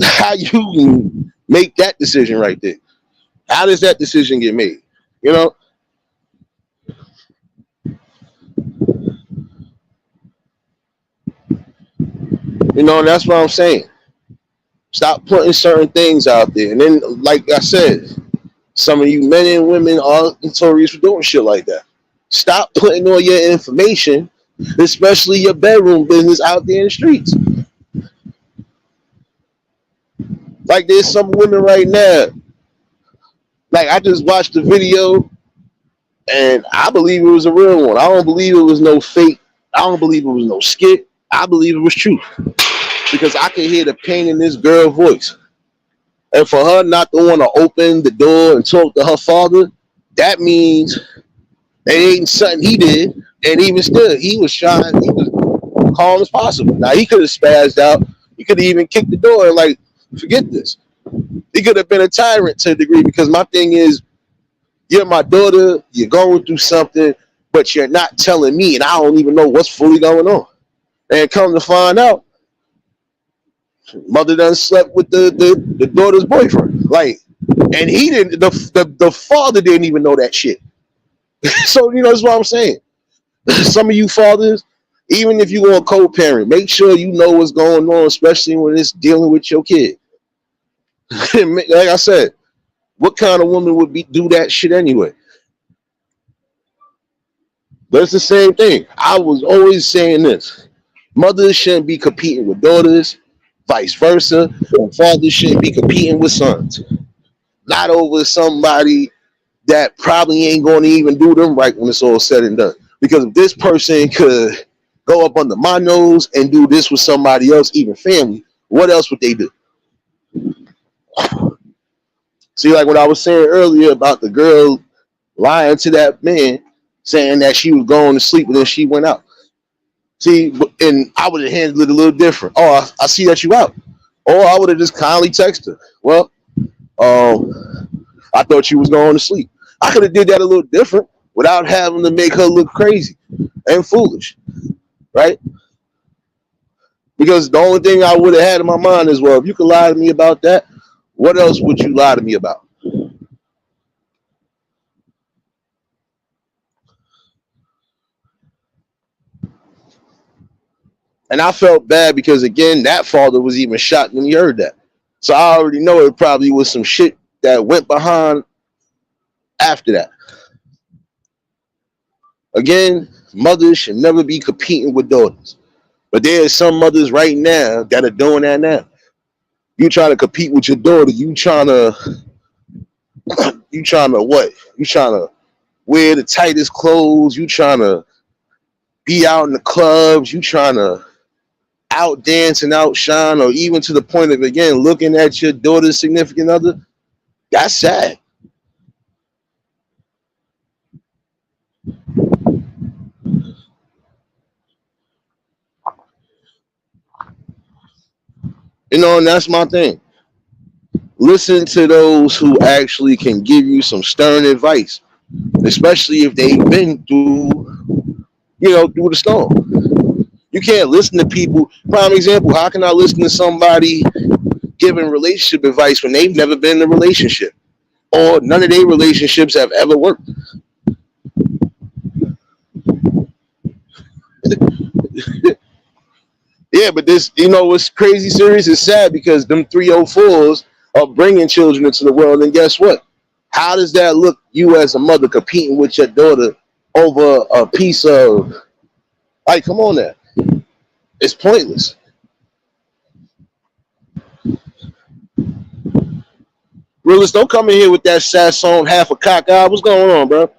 how you make that decision right there? How does that decision get made? You know, and that's what I'm saying. Stop putting certain things out there, and then, like I said, some of you men and women are notorious for doing shit like that. Stop putting all your information, especially your bedroom business, out there in the streets. Like there's some women right now. Like I just watched the video and I believe it was a real one. I don't believe it was no fake. I don't believe it was no skit. I believe it was true because I could hear the pain in this girl's voice. And for her not to want to open the door and talk to her father, that means it ain't something he did. And even still, he was shy. He was calm as possible. Now he could have spazzed out. He could have even kicked the door and like, forget this. He could have been a tyrant to a degree because my thing is, you're my daughter, you're going through something, but you're not telling me, and I don't even know what's fully going on. And come to find out, mother done slept with the daughter's boyfriend. Like, and he didn't, the father didn't even know that shit. So, that's what I'm saying. Some of you fathers, even if you want to co-parent, make sure you know what's going on, especially when it's dealing with your kid. Like I said, what kind of woman would do that shit anyway? But it's the same thing. I was always saying this. Mothers shouldn't be competing with daughters, vice versa, and fathers shouldn't be competing with sons. Not over somebody that probably ain't going to even do them right when it's all said and done. Because if this person could go up under my nose and do this with somebody else, even family, what else would they do? See, like what I was saying earlier about the girl lying to that man, saying that she was going to sleep and then she went out. See, and I would have handled it a little different. Oh, I see that you out. Or I would have just kindly texted her. Well, I thought you was going to sleep. I could have did that a little different without having to make her look crazy and foolish, right? Because the only thing I would have had in my mind is, well, if you could lie to me about that, what else would you lie to me about? And I felt bad because again, that father was even shocked when he heard that. So I already know it probably was some shit that went behind after that. Again, mothers should never be competing with daughters. But there are some mothers right now that are doing that now. You trying to compete with your daughter, you trying to what? You trying to wear the tightest clothes, you trying to be out in the clubs, you trying to out dance and outshine, or even to the point of again looking at your daughter's significant other. That's sad. And that's my thing. Listen to those who actually can give you some stern advice, especially if they've been through the storm. You can't listen to people. Prime example, how can I listen to somebody giving relationship advice when they've never been in a relationship or none of their relationships have ever worked? Yeah, but what's crazy serious is sad because them 304s are bringing children into the world, and guess what? How does that look? You as a mother competing with your daughter over a piece of like, come on, there. It's pointless. Realist, don't come in here with that sad song, half a cock eye. What's going on, bro?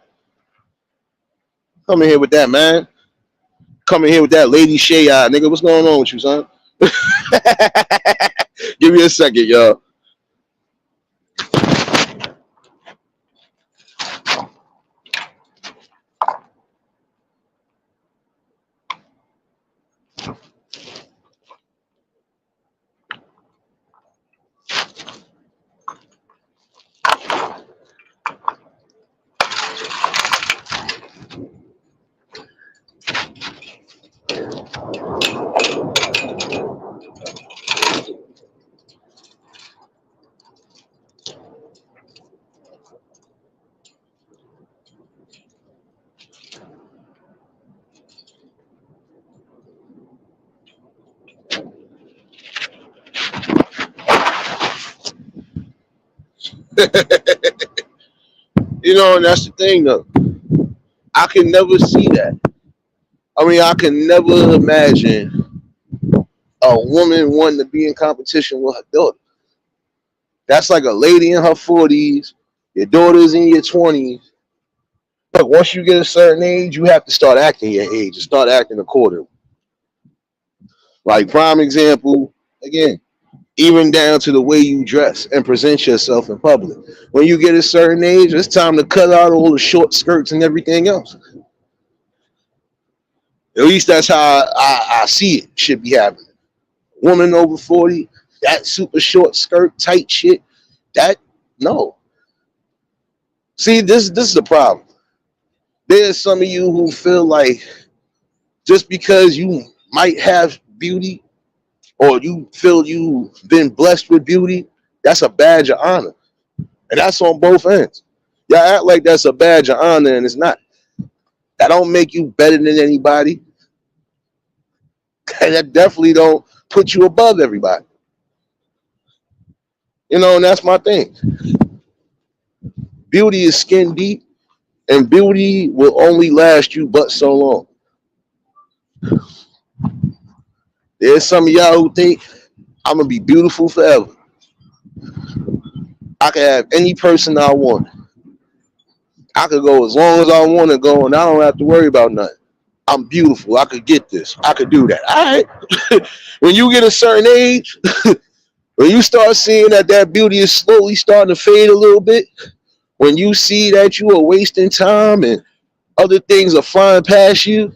Come in here with that, man. Come in here with that lady Shay eye, nigga. What's going on with you, son? Give me a second, y'all. And that's the thing, though. I can never see that. I mean, I can never imagine a woman wanting to be in competition with her daughter. That's like a lady in her 40s, your daughter's in your 20s. Look, once you get a certain age, you have to start acting your age and start acting accordingly. Like, prime example, again, even down to the way you dress and present yourself in public. When you get a certain age, it's time to cut out all the short skirts and everything else. At least that's how I see it should be happening. Woman over 40, that super short skirt, tight shit, that, no. See, this is the problem. There's some of you who feel like just because you might have beauty or you feel you've been blessed with beauty, that's a badge of honor. And that's on both ends. Y'all act like that's a badge of honor, and it's not. That don't make you better than anybody. And that definitely don't put you above everybody. And that's my thing. Beauty is skin deep, and beauty will only last you but so long. There's some of y'all who think I'm gonna be beautiful forever. I can have any person I want. I could go as long as I want to go, and I don't have to worry about nothing. I'm beautiful. I could get this. I could do that. All right. When you get a certain age, when you start seeing that beauty is slowly starting to fade a little bit, when you see that you are wasting time and other things are flying past you,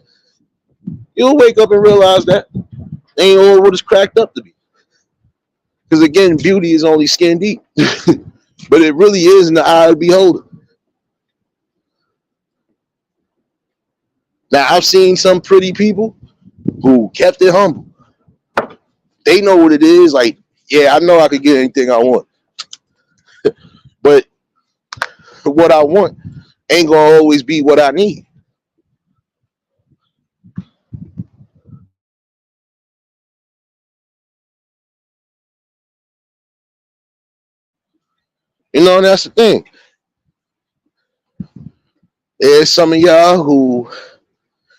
you'll wake up and realize that ain't all what it's cracked up to be. Because again, beauty is only skin deep, but it really is in the eye of the beholder. Now, I've seen some pretty people who kept it humble. They know what it is. Like, yeah, I know I could get anything I want. But what I want ain't going to always be what I need. That's the thing. There's some of y'all who,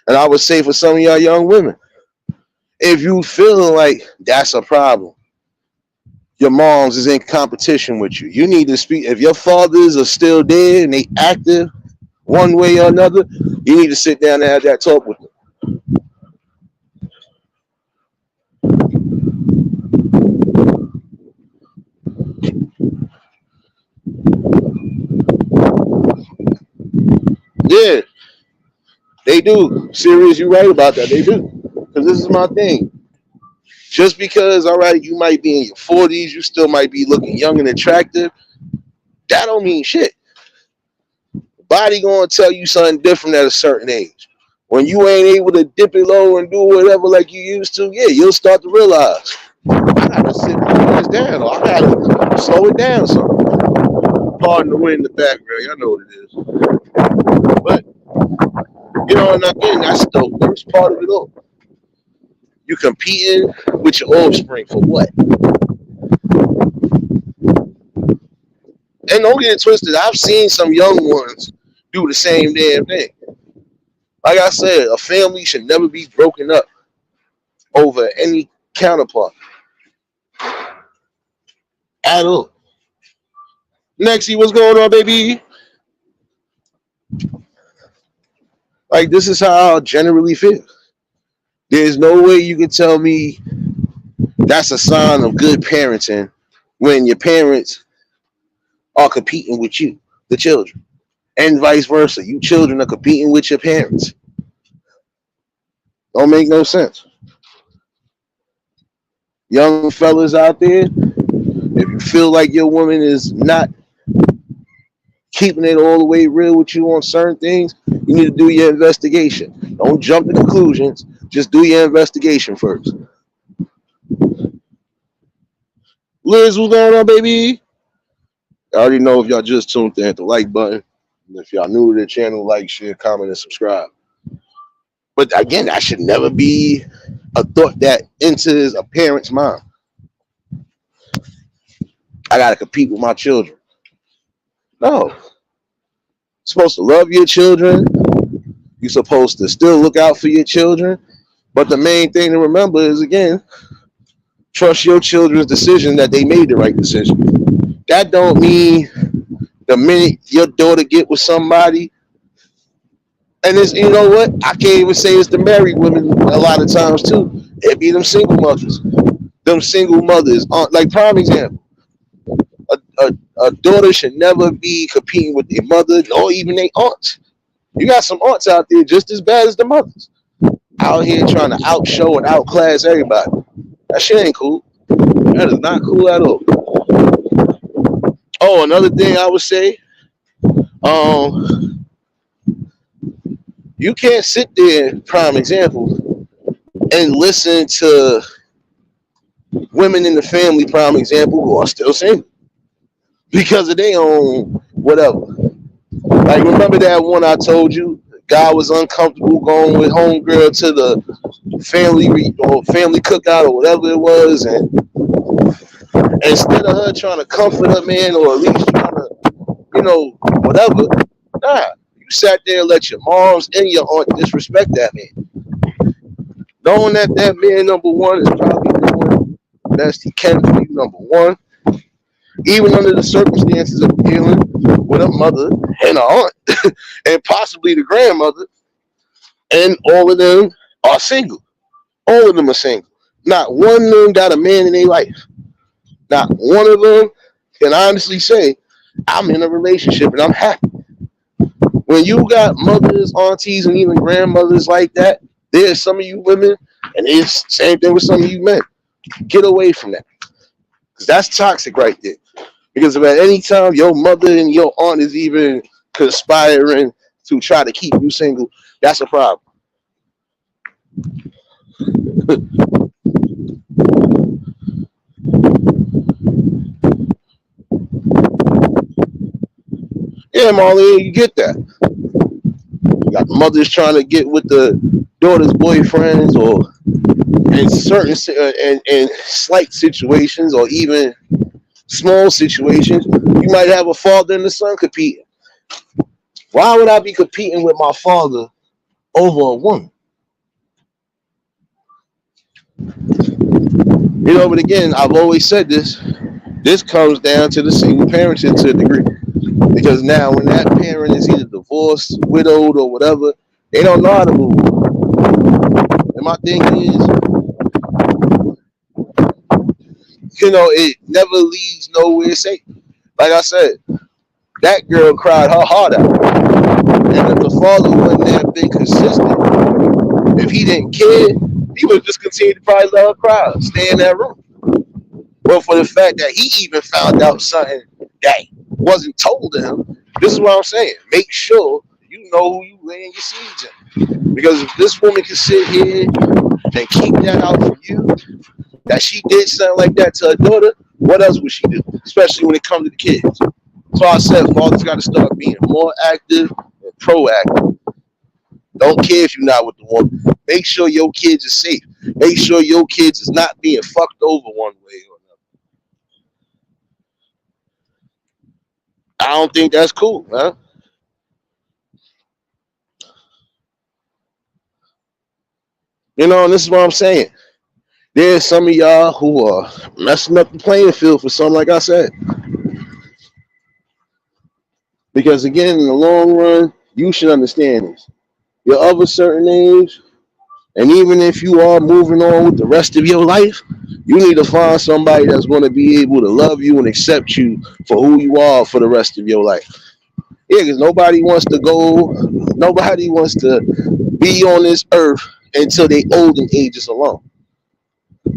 and I would say for some of y'all young women, if you feeling like that's a problem, your moms is in competition with you. You need to speak. If your fathers are still dead and they active one way or another, you need to sit down and have that talk with them. Yeah, they do. Serious, you right about that. They do. Because this is my thing. Just because, all right, you might be in your 40s, you still might be looking young and attractive. That don't mean shit. Body gonna tell you something different at a certain age. When you ain't able to dip it low and do whatever like you used to, yeah, you'll start to realize I gotta sit my voice down, or I gotta slow it down. So, pardon the wind in the background, y'all know what it is. But and again, that's the worst part of it all. You competing with your offspring for what? And don't get it twisted. I've seen some young ones do the same damn thing. Like I said, a family should never be broken up over any counterpart at all. Nexie, what's going on, baby? Like, this is how I generally feel. There's no way you can tell me that's a sign of good parenting when your parents are competing with you, the children, and vice versa. You children are competing with your parents. Don't make no sense. Young fellas out there, if you feel like your woman is not keeping it all the way real with you on certain things, you need to do your investigation. Don't jump to conclusions. Just do your investigation first. Liz, what's going on, baby? I already know if y'all just tuned in, hit the like button. And if y'all new to the channel, like, share, comment, and subscribe. But again, that should never be a thought that enters a parent's mind. I gotta compete with my children. No. You're supposed to love your children. You're supposed to still look out for your children. But the main thing to remember is, again, trust your children's decision that they made the right decision. That don't mean the minute your daughter get with somebody, and it's, you know what? I can't even say it's the married women a lot of times too. It be them single mothers. Them single mothers. Like, prime example. A daughter should never be competing with their mother or even their aunts. You got some aunts out there just as bad as the mothers. Out here trying to outshow and outclass everybody. That shit ain't cool. That is not cool at all. Oh, another thing I would say, you can't sit there, prime example, and listen to women in the family, prime example, who are still single because of their own whatever. Like, remember that one I told you? Guy was uncomfortable going with homegirl to the family cookout or whatever it was, and instead of her trying to comfort her man, or at least trying to, whatever, nah, you sat there and let your moms and your aunt disrespect that man, knowing that that man, number one, is probably doing the best he can for you, number one, even under the circumstances of dealing with a mother and an aunt and possibly the grandmother, and all of them are single. All of them are single. Not one of them got a man in their life. Not one of them can honestly say, I'm in a relationship and I'm happy. When you got mothers, aunties, and even grandmothers like that, there's some of you women, and it's the same thing with some of you men. Get away from that. Because that's toxic right there. Because if at any time your mother and your aunt is even conspiring to try to keep you single, that's a problem. Yeah, Marlene, you get that. You got mothers trying to get with the daughter's boyfriends, or in certain and slight situations, or even small situations, you might have a father and the son competing. Why would I be competing with my father over a woman? But again, I've always said this. This comes down to the single parenting to a degree. Because now when that parent is either divorced, widowed, or whatever, they don't know how to move. And my thing is, it never leaves nowhere safe. Like I said, that girl cried her heart out. And if the father wouldn't have been consistent, if he didn't care, he would just continue to probably let her cry, stay in that room. Well, for the fact that he even found out something that wasn't told to him, this is what I'm saying. Make sure you know who you laying your seeds in. Because if this woman can sit here and keep that out from you, that she did something like that to her daughter, what else would she do? Especially when it comes to the kids. So I said fathers got to start being more active and proactive. Don't care if you're not with the woman. Make sure your kids are safe. Make sure your kids is not being fucked over one way or another. I don't think that's cool, man. And this is what I'm saying. There's some of y'all who are messing up the playing field for something like I said. Because again, in the long run, you should understand this. You're of a certain age, and even if you are moving on with the rest of your life, you need to find somebody that's going to be able to love you and accept you for who you are for the rest of your life. Yeah, because nobody wants to be on this earth until they old and ages alone.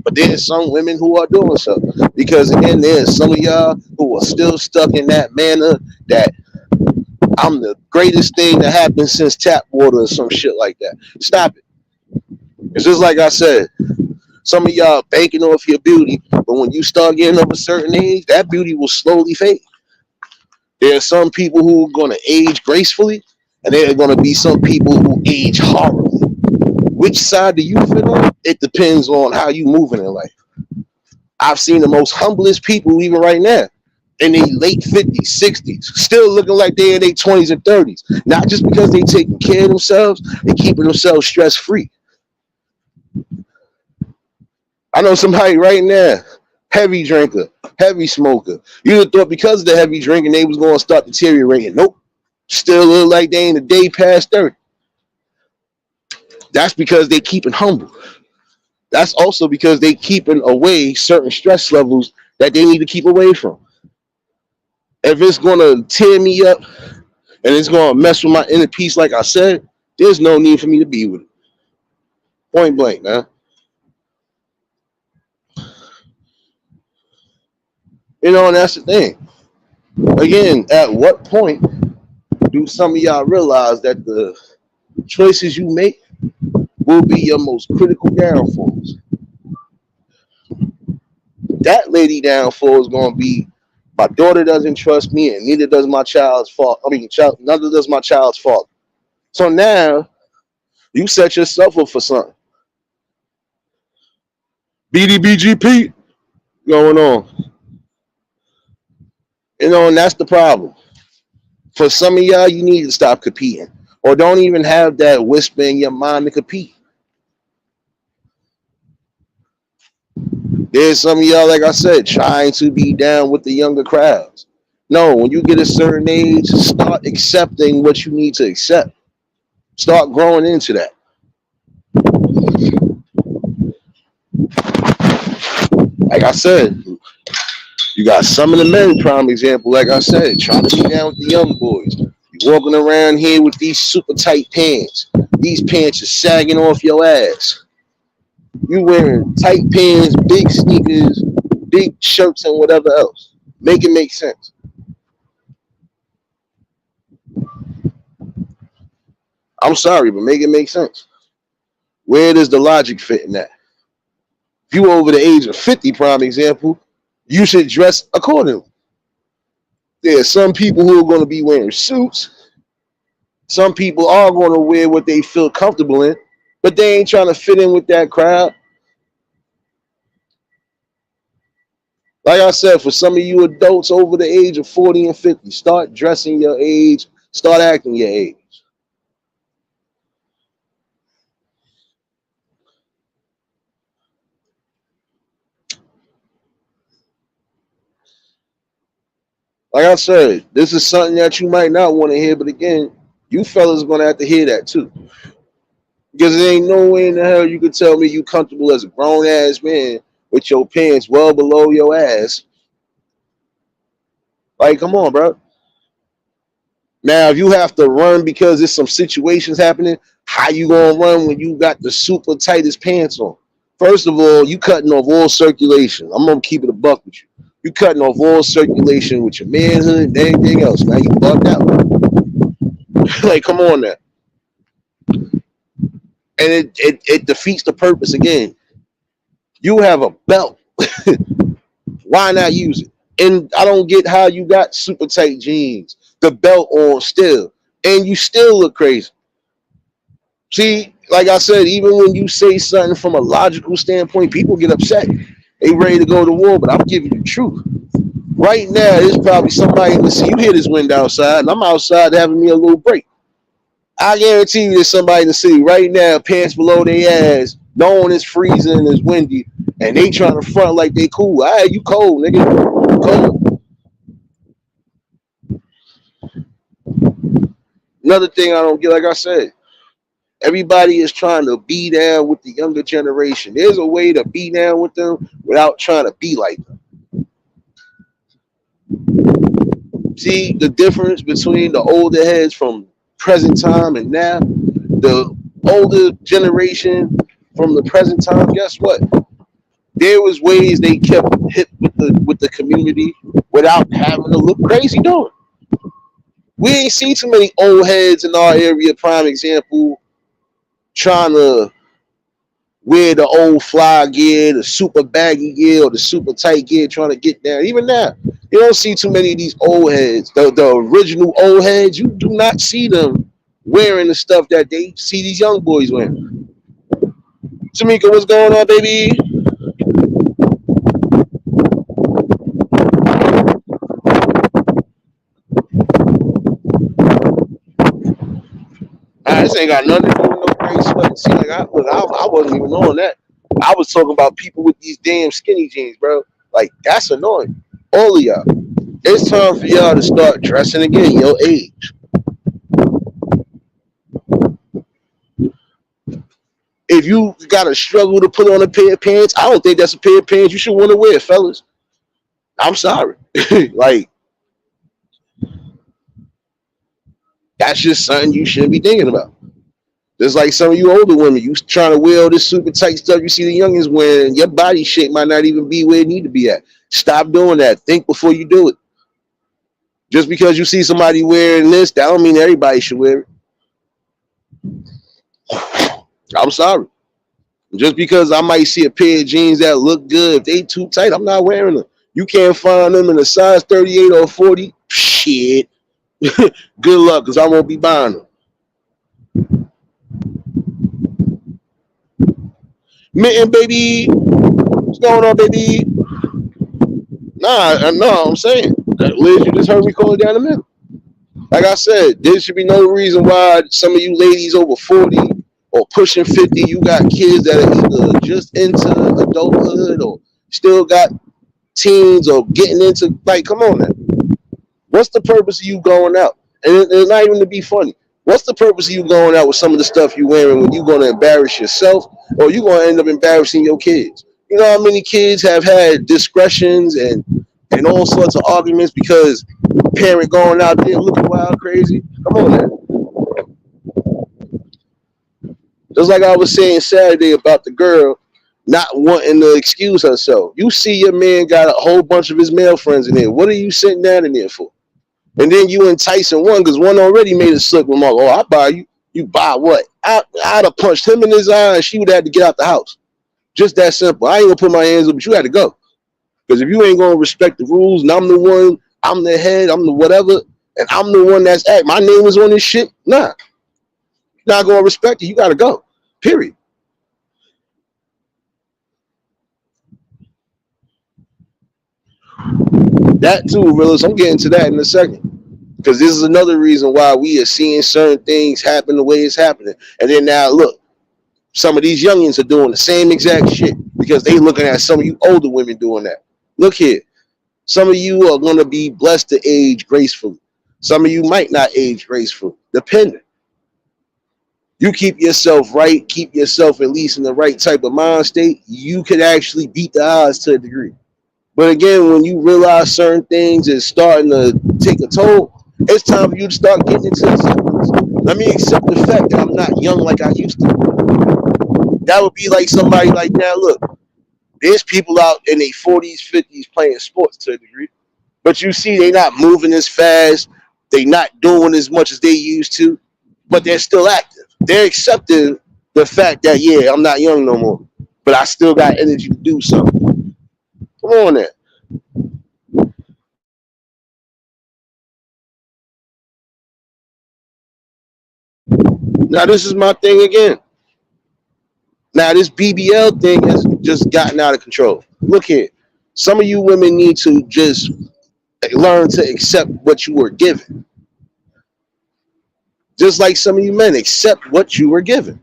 But there's some women who are doing so. Because again, there's some of y'all who are still stuck in that manner that I'm the greatest thing that happened since tap water or some shit like that. Stop it. It's just like I said, some of y'all banking off your beauty, but when you start getting of a certain age, that beauty will slowly fade. There are some people who are going to age gracefully, and there are going to be some people who age horribly. Which side do you fit on? It depends on how you moving in life. I've seen the most humblest people even right now in their late 50s, 60s, still looking like they're in their 20s and 30s. Not just because they taking care of themselves, they keeping themselves stress free. I know somebody right now, heavy drinker, heavy smoker. You'd have thought because of the heavy drinking, they was going to start deteriorating. Nope. Still look like they ain't a day past 30. That's because they keeping humble. That's also because they keeping away certain stress levels that they need to keep away from. If it's going to tear me up and it's going to mess with my inner peace, like I said, there's no need for me to be with it. Point blank, man. And that's the thing. Again, at what point do some of y'all realize that the choices you make will be your most critical downfalls? That lady downfall is going to be my daughter doesn't trust me, and neither does my child's fault. Neither does my child's fault. So now you set yourself up for something. BDBGP going on. And that's the problem. For some of y'all, you need to stop competing. Or don't even have that whisper in your mind to compete. There's some of y'all, like I said, trying to be down with the younger crowds. No, when you get a certain age, start accepting what you need to accept. Start growing into that. Like I said, you got some of the men, prime example, like I said, trying to be down with the young boys. You walking around here with these super tight pants. These pants are sagging off your ass. You wearing tight pants, big sneakers, big shirts, and whatever else. Make it make sense. I'm sorry, but make it make sense. Where does the logic fit in that? If you over the age of 50, prime example, you should dress accordingly. There are some people who are going to be wearing suits. Some people are going to wear what they feel comfortable in, but they ain't trying to fit in with that crowd. Like I said, for some of you adults over the age of 40 and 50, start dressing your age, start acting your age. Like I said, this is something that you might not want to hear, but again, you fellas are going to have to hear that too. Because there ain't no way in the hell you could tell me you comfortable as a grown ass man with your pants well below your ass. Like, come on, bro. Now, if you have to run because there's some situations happening, how you gonna run when you got the super tightest pants on? First of all, you cutting off all circulation. I'm gonna keep it a buck with you. You cutting off all circulation with your manhood and anything else. Now you bugged out. Like, come on now. And it defeats the purpose again. You have a belt. Why not use it? And I don't get how you got super tight jeans, the belt on still, and you still look crazy. See, like I said, even when you say something from a logical standpoint, people get upset. They ready to go to war, but I'm giving you truth. Right now, there's probably somebody in the city. You hear this wind outside, and I'm outside having me a little break. I guarantee you there's somebody in the city right now, pants below their ass, knowing it's freezing and it's windy, and they trying to front like they cool. All right, you cold, nigga. You cold. Another thing I don't get, like I said, everybody is trying to be down with the younger generation. There's a way to be down with them without trying to be like them. See the difference between the older heads from present time and now? The older generation from the present time, guess what? There was ways they kept hip with the community without having to look crazy doing it. We ain't seen too many old heads in our area, prime example, trying to wear the old fly gear, the super baggy gear, or the super tight gear, trying to get down. Even now, you don't see too many of these old heads. The original old heads, you do not see them wearing the stuff that they see these young boys wearing. Tamika, what's going on, baby? This ain't got nothing to do with no crazy sweat. See, like I wasn't even on that. I was talking about people with these damn skinny jeans, bro. Like that's annoying. All of y'all. It's time for y'all to start dressing again your age. If you gotta struggle to put on a pair of pants, I don't think that's a pair of pants you should want to wear, fellas. I'm sorry. Like that's just something you shouldn't be thinking about. Just like some of you older women, you trying to wear all this super tight stuff you see the youngins wearing, your body shape might not even be where it need to be at. Stop doing that. Think before you do it. Just because you see somebody wearing this, that don't mean everybody should wear it. I'm sorry. Just because I might see a pair of jeans that look good, if they too tight, I'm not wearing them. You can't find them in a size 38 or 40. Shit. Good luck, because I won't be buying them. Mitten, baby. What's going on, baby? No, I'm saying. Liz, you just heard me call it down the middle. Like I said, there should be no reason why some of you ladies over 40 or pushing 50, you got kids that are either just into adulthood or still got teens or getting into, like, come on now. What's the purpose of you going out? And it's not even to be funny. What's the purpose of you going out with some of the stuff you wearing when you're going to embarrass yourself or you're going to end up embarrassing your kids? You know how many kids have had discretions and all sorts of arguments because parent going out there looking wild crazy? Come on, man. Just like I was saying Saturday about the girl not wanting to excuse herself. You see your man got a whole bunch of his male friends in there. What are you sitting down in there for? And then you enticing one because one already made a slick remark. Oh, I buy you. You buy what? I'd have punched him in his eye and she would have to get out the house. Just that simple. I ain't gonna put my hands up, but you had to go. Because if you ain't gonna respect the rules and I'm the one, I'm the head, I'm the whatever, and I'm the one that's my name is on this shit, nah. You're not gonna respect it. You gotta go. Period. That too, Willis. I'm getting to that in a second. Because this is another reason why we are seeing certain things happen the way it's happening. And then now look, some of these youngins are doing the same exact shit because they looking at some of you older women doing that. Look here. Some of you are going to be blessed to age gracefully. Some of you might not age gracefully, depending. You keep yourself right, keep yourself at least in the right type of mind state, you could actually beat the odds to a degree. But again, when you realize certain things is starting to take a toll, It's time for you to start getting into acceptance. Let me accept the fact that I'm not young like I used to. That would be like somebody like, now look, there's people out in their 40s, 50s playing sports to a degree, but you see they not moving as fast, they not doing as much as they used to, but they're still active. They're accepting the fact that, yeah, I'm not young no more, but I still got energy to do something. Come on there. Now this is my thing again. Now this BBL thing has just gotten out of control. Look here, some of you women need to just learn to accept what you were given. Just like some of you men accept what you were given.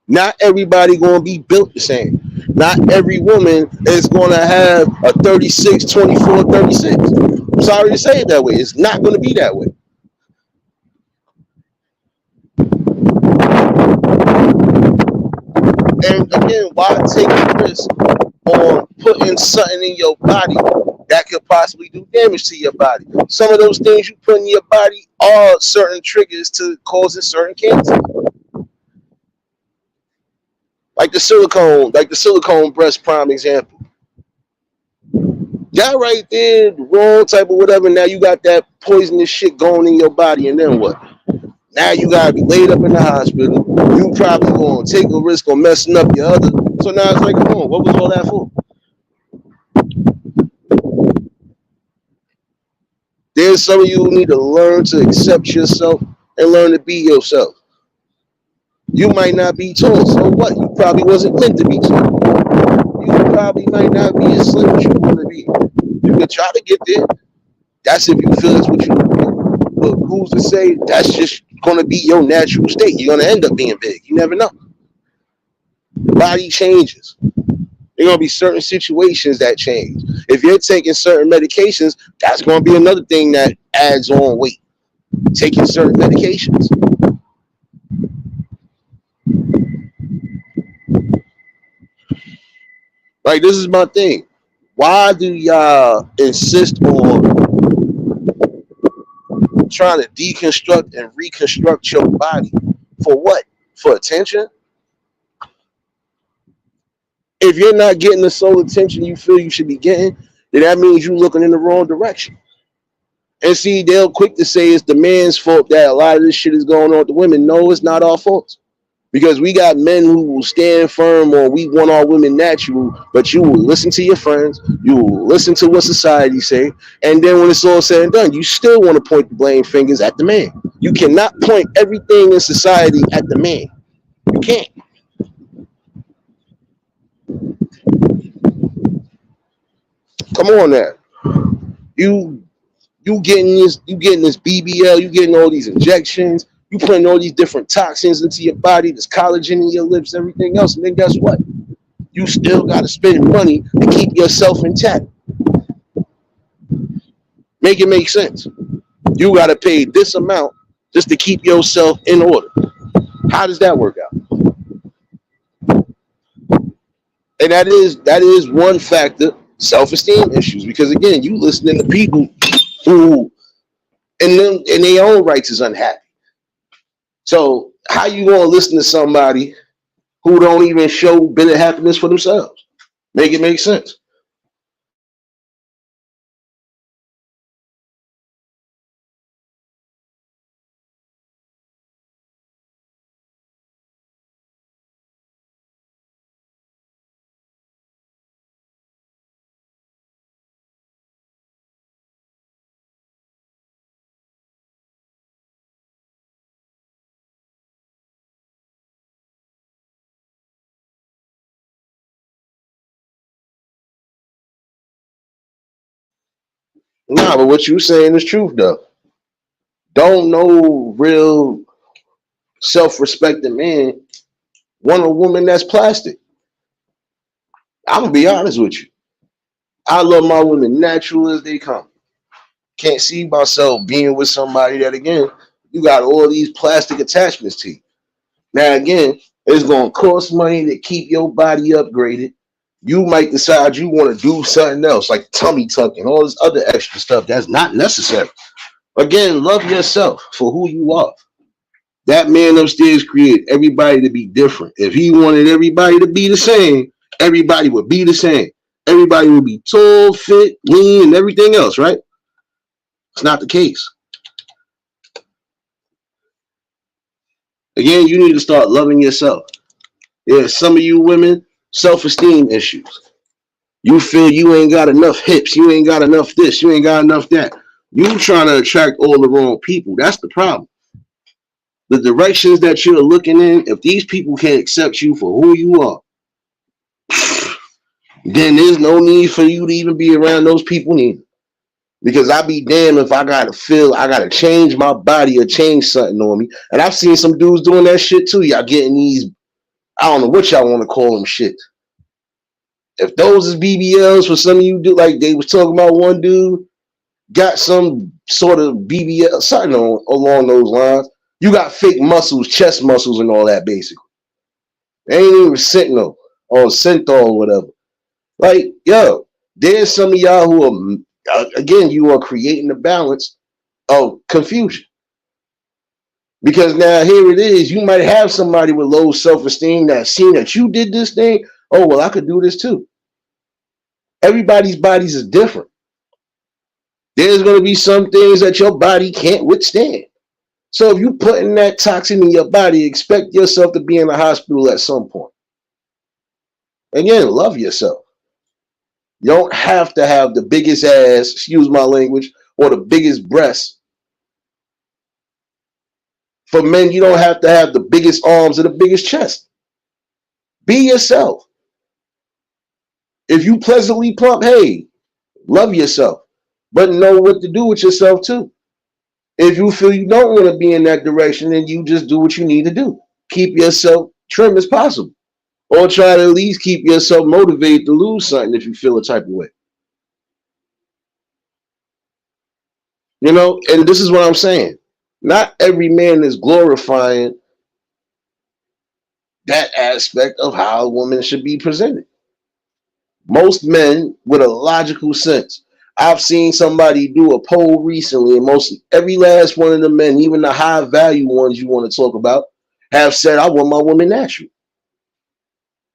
Not everybody going to be built the same. Not every woman is going to have a 36, 24, 36. I'm sorry to say it that way. It's not going to be that way. And again, why take a risk on putting something in your body that could possibly do damage to your body? Some of those things you put in your body are certain triggers to causing certain cancer. Like the silicone breast prime example. That right there, the wrong type of whatever. Now you got that poisonous shit going in your body, and then what? Now you gotta be laid up in the hospital. You probably gonna take a risk on messing up your other. So now it's like, come on, what was all that for? There's some of you who need to learn to accept yourself and learn to be yourself. You might not be tall, so what? You probably wasn't meant to be tall. You probably might not be as slim as you want to be. You can try to get there. That's if you feel that's what you want to do. But who's to say that's just going to be your natural state? You're going to end up being big. You never know. The body changes. There are going to be certain situations that change. If you're taking certain medications, that's going to be another thing that adds on weight. Taking certain medications. Like, this is my thing. Why do y'all insist on trying to deconstruct and reconstruct your body? For what? For attention? If you're not getting the soul attention you feel you should be getting, then that means you're looking in the wrong direction. And see, they'll quick to say it's the man's fault that a lot of this shit is going on with the women. No, it's not our fault. Because we got men who will stand firm on we want our women natural, but you will listen to your friends, you will listen to what society say, and then when it's all said and done, you still want to point the blame fingers at the man. You cannot point everything in society at the man. You can't. Come on now. You you getting this BBL, you getting all these injections, you putting all these different toxins into your body, this collagen in your lips, everything else, and then guess what? You still got to spend money to keep yourself intact. Make it make sense. You got to pay this amount just to keep yourself in order. How does that work out? And that is one factor, self-esteem issues. Because again, you listening to people who in their own rights is unhappy. So how you gonna listen to somebody who don't even show bit of happiness for themselves? Make it make sense. Nah, but what you saying is truth though. Don't no real self-respecting man want a woman that's plastic. I'm gonna be honest with you. I love my women natural as they come. Can't see myself being with somebody that again, you got all these plastic attachments to you. Now again, it's gonna cost money to keep your body upgraded. You might decide you want to do something else, like tummy tuck and all this other extra stuff that's not necessary. Again, love yourself for who you are. That man upstairs created everybody to be different. If he wanted everybody to be the same, everybody would be the same. Everybody would be tall, fit, lean, and everything else, right? It's not the case. Again, you need to start loving yourself. Yeah, some of you women, self-esteem issues. You feel you ain't got enough hips, you ain't got enough this, you ain't got enough that. You trying to attract all the wrong people. That's the problem. The directions that you're looking in, if these people can't accept you for who you are, then there's no need for you to even be around those people neither. Because I be damned if I gotta feel I gotta change my body or change something on me. And I've seen some dudes doing that shit too. Y'all getting these, I don't know what y'all want to call them shit. If those is BBLs for some of you do, like they was talking about one dude got some sort of BBL, something along those lines. You got fake muscles, chest muscles and all that basically. They ain't even Sentinel or Synthol or whatever. Like, yo, there's some of y'all who are, again, you are creating a balance of confusion. Because now here it is, you might have somebody with low self-esteem that seen that you did this thing. Oh, well, I could do this too. Everybody's bodies is different. There's going to be some things that your body can't withstand. So if you putting that toxin in your body, expect yourself to be in the hospital at some point. Again, love yourself. You don't have to have the biggest ass, excuse my language, or the biggest breasts. For men, you don't have to have the biggest arms or the biggest chest. Be yourself. If you pleasantly plump, hey, love yourself. But know what to do with yourself too. If you feel you don't want to be in that direction, then you just do what you need to do. Keep yourself trim as possible. Or try to at least keep yourself motivated to lose something if you feel a type of way. You know, and this is what I'm saying. Not every man is glorifying that aspect of how a woman should be presented. Most men with a logical sense. I've seen somebody do a poll recently, and mostly every last one of the men, even the high value ones you want to talk about, have said, I want my woman natural.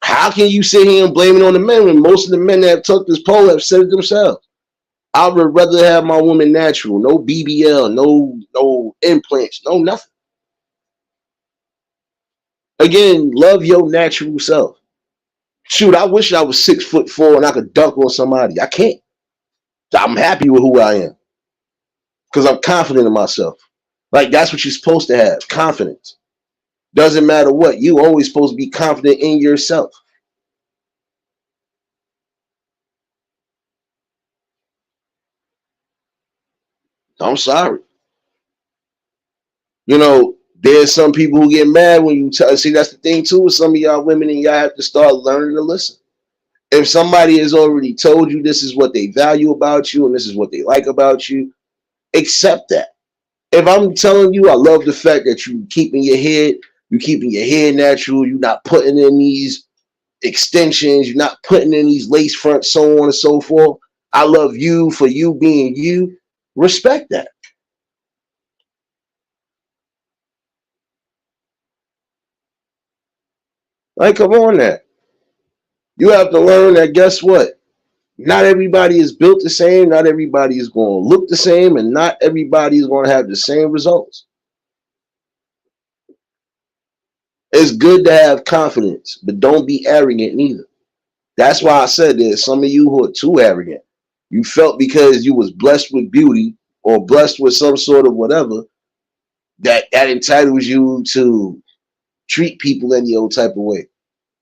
How can you sit here and blame it on the men when most of the men that have took this poll have said it themselves? I would rather have my woman natural, no BBL, no implants, no nothing. Again, love your natural self. Shoot, I wish I was 6'4" and I could dunk on somebody. I can't. I'm happy with who I am because I'm confident in myself. Like that's what you're supposed to have, confidence. Doesn't matter what, you always supposed to be confident in yourself. I'm sorry. You know, there's some people who get mad when you see. That's the thing too with some of y'all women, and y'all have to start learning to listen. If somebody has already told you this is what they value about you and this is what they like about you, accept that. If I'm telling you I love the fact that you keeping your hair natural, you're not putting in these extensions, you're not putting in these lace fronts, so on and so forth. I love you for you being you. Respect that. Like, come on now. You have to learn that guess what? Not everybody is built the same, not everybody is going to look the same, and not everybody is going to have the same results. It's good to have confidence, but don't be arrogant neither. That's why I said there's some of you who are too arrogant. You felt because you was blessed with beauty or blessed with some sort of whatever that entitles you to treat people any old type of way,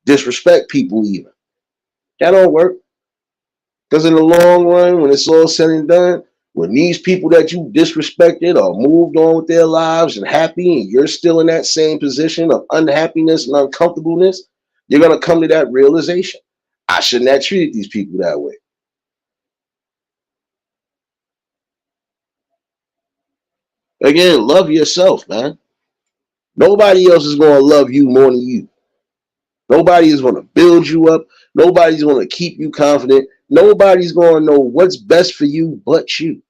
disrespect people even. That don't work. Because in the long run, when it's all said and done, when these people that you disrespected are moved on with their lives and happy, and you're still in that same position of unhappiness and uncomfortableness, you're going to come to that realization. I shouldn't have treated these people that way. Again, love yourself, man. Nobody else is going to love you more than you. Nobody is going to build you up. Nobody's going to keep you confident. Nobody's going to know what's best for you but you.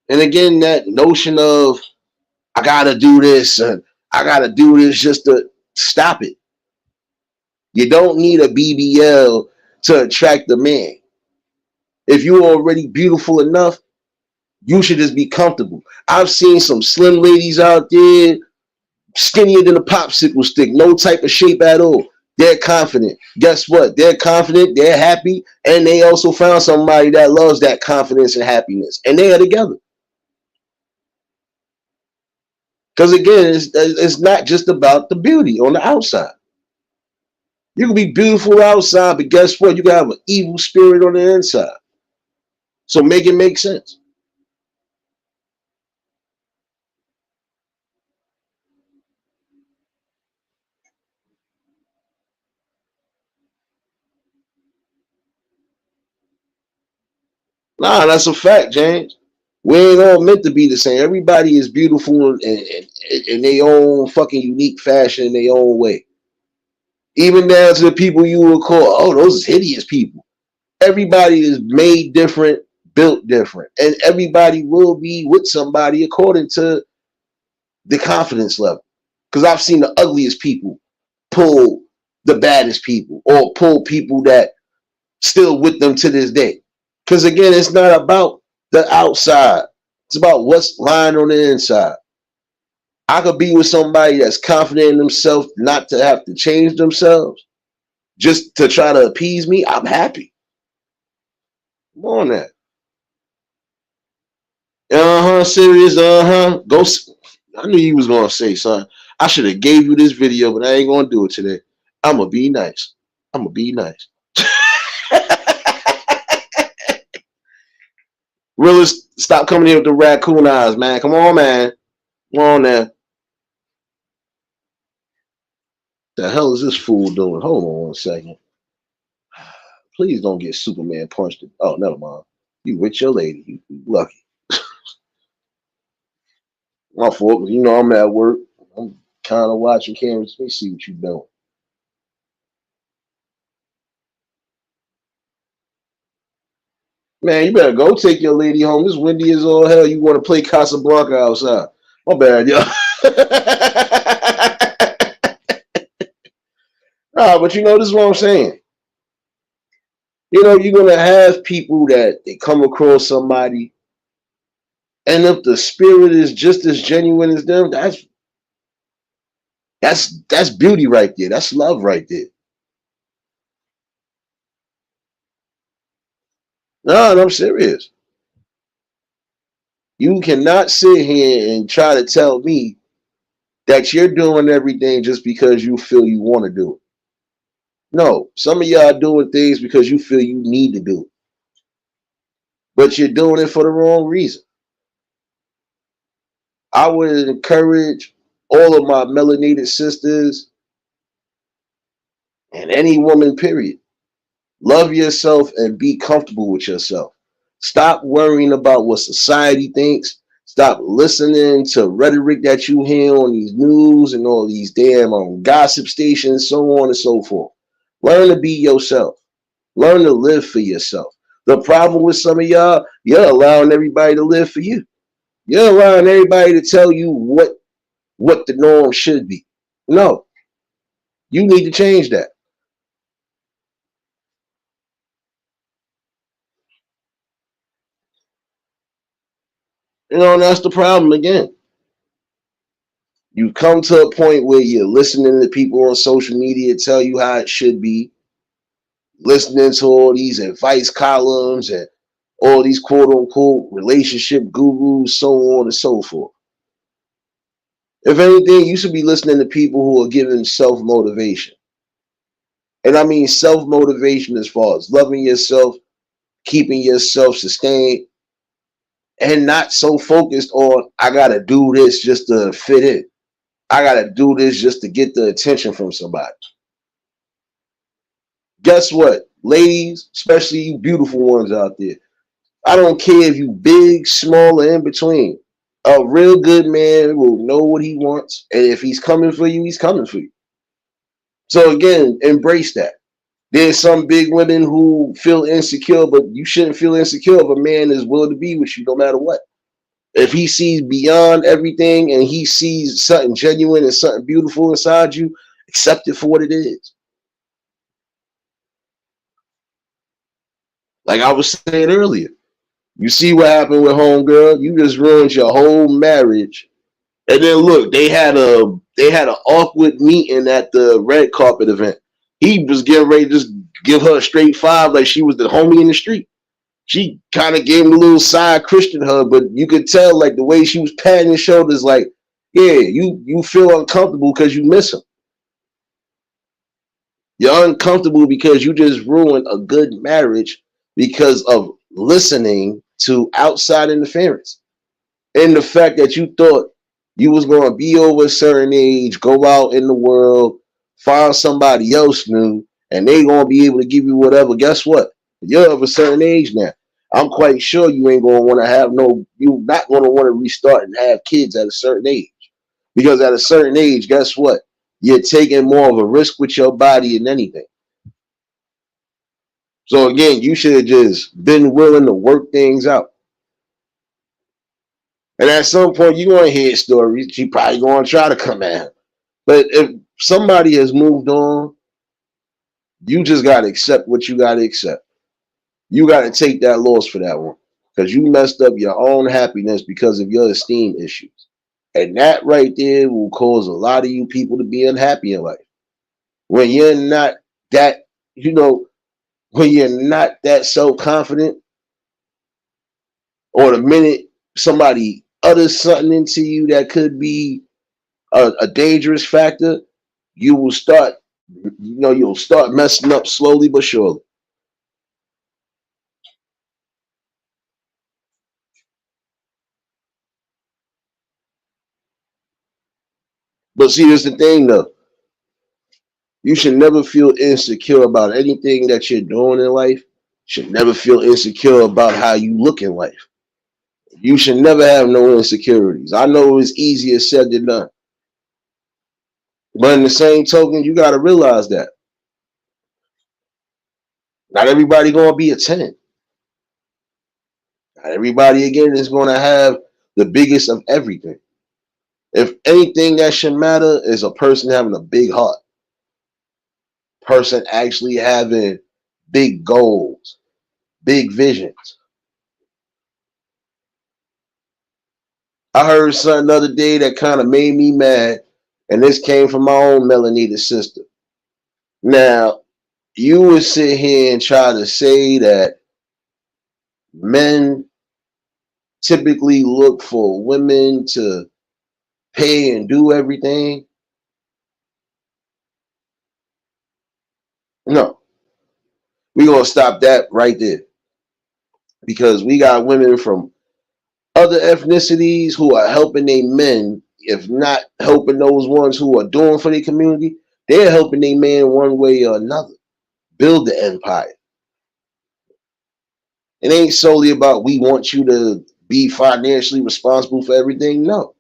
And again, that notion of I gotta do this and I gotta do this just to stop it. You don't need a BBL to attract the man. If you're already beautiful enough, you should just be comfortable. I've seen some slim ladies out there, skinnier than a popsicle stick, no type of shape at all. They're confident. Guess what? They're confident, they're happy, and they also found somebody that loves that confidence and happiness. And they are together. Because again, it's not just about the beauty on the outside. You can be beautiful outside, but guess what? You can have an evil spirit on the inside. So make it make sense. Nah, that's a fact, James. We ain't all meant to be the same. Everybody is beautiful in their own fucking unique fashion, in their own way. Even down to the people you would call, oh, those is hideous people. Everybody is made different, built different, and everybody will be with somebody according to the confidence level. Because I've seen the ugliest people pull the baddest people, or pull people that still with them to this day. Because again, it's not about the outside. It's about what's lying on the inside. I could be with somebody that's confident in themselves, not to have to change themselves, just to try to appease me. I'm happy. Come on that. Serious. Go. I knew you was gonna say something. I should have gave you this video, but I ain't gonna do it today. I'm gonna be nice. I'm gonna be nice. Realist, stop coming here with the raccoon eyes, man. Come on, man. Come on now. The hell is this fool doing? Hold on 1 second. Please don't get Superman punched. Oh, never mind. You with your lady. You lucky. My fault, 'cause you know I'm at work. I'm kind of watching cameras. Let me see what you doing. Man, you better go take your lady home. It's windy as all hell. You want to play Casablanca outside. My bad, yo. Nah, but you know, this is what I'm saying. You know, you're gonna have people that they come across somebody, and if the spirit is just as genuine as them, that's beauty right there. That's love right there. No, I'm serious. You cannot sit here and try to tell me that you're doing everything just because you feel you want to do it. No, some of y'all doing things because you feel you need to do it, but you're doing it for the wrong reason. I would encourage all of my melanated sisters and any woman, period. Love yourself and be comfortable with yourself. Stop worrying about what society thinks. Stop listening to rhetoric that you hear on these news and all these damn gossip stations, so on and so forth. Learn to be yourself. Learn to live for yourself. The problem with some of y'all, you're allowing everybody to live for you. You're allowing everybody to tell you what the norm should be. No, you need to change that. You know, and that's the problem again. You come to a point where you're listening to people on social media tell you how it should be, listening to all these advice columns and all these quote unquote relationship gurus, so on and so forth. If anything, you should be listening to people who are giving self motivation. And I mean self motivation as far as loving yourself, keeping yourself sustained, and not so focused on, I got to do this just to fit in. I got to do this just to get the attention from somebody. Guess what? Ladies, especially you beautiful ones out there, I don't care if you big, small, or in between. A real good man will know what he wants. And if he's coming for you, he's coming for you. So again, embrace that. There's some big women who feel insecure, but you shouldn't feel insecure if a man is willing to be with you no matter what. If he sees beyond everything and he sees something genuine and something beautiful inside you, accept it for what it is. Like I was saying earlier, you see what happened with homegirl. You just ruined your whole marriage. And then look, they had an awkward meeting at the red carpet event. He was getting ready to just give her a straight five like she was the homie in the street. She kind of gave him a little side Christian hug, but you could tell like the way she was patting his shoulders, like, yeah, you feel uncomfortable because you miss him. You're uncomfortable because you just ruined a good marriage because of listening to outside interference. And the fact that you thought you was going to be over a certain age, go out in the world, find somebody else new, and they going to be able to give you whatever. Guess what? You're of a certain age now. I'm quite sure you ain't going to want to have you're not going to want to restart and have kids at a certain age. Because at a certain age, guess what? You're taking more of a risk with your body than anything. So again, you should have just been willing to work things out. And at some point, you're going to hear stories. She probably going to try to come at him. But if somebody has moved on, you just got to accept what you got to accept. You got to take that loss for that one because you messed up your own happiness because of your esteem issues. And that right there will cause a lot of you people to be unhappy in life. When you're not that, you know, when you're not that self-confident, or the minute somebody utters something into you that could be a dangerous factor, you will start, you'll start messing up slowly but surely. But see, here's the thing though. You should never feel insecure about anything that you're doing in life. Should never feel insecure about how you look in life. You should never have no insecurities. I know it's easier said than done. But in the same token, you gotta realize that. Not everybody gonna be a 10. Not everybody again is gonna have the biggest of everything. If anything that should matter is a person having a big heart, person actually having big goals, big visions. I heard something the other day that kind of made me mad, and this came from my own melanated sister. Now, you would sit here and try to say that men typically look for women to pay and do everything. No, we're going to stop that right there because we got women from other ethnicities who are helping their men, if not helping those ones who are doing for their community, they're helping their man one way or another build the empire. It ain't solely about we want you to be financially responsible for everything. No,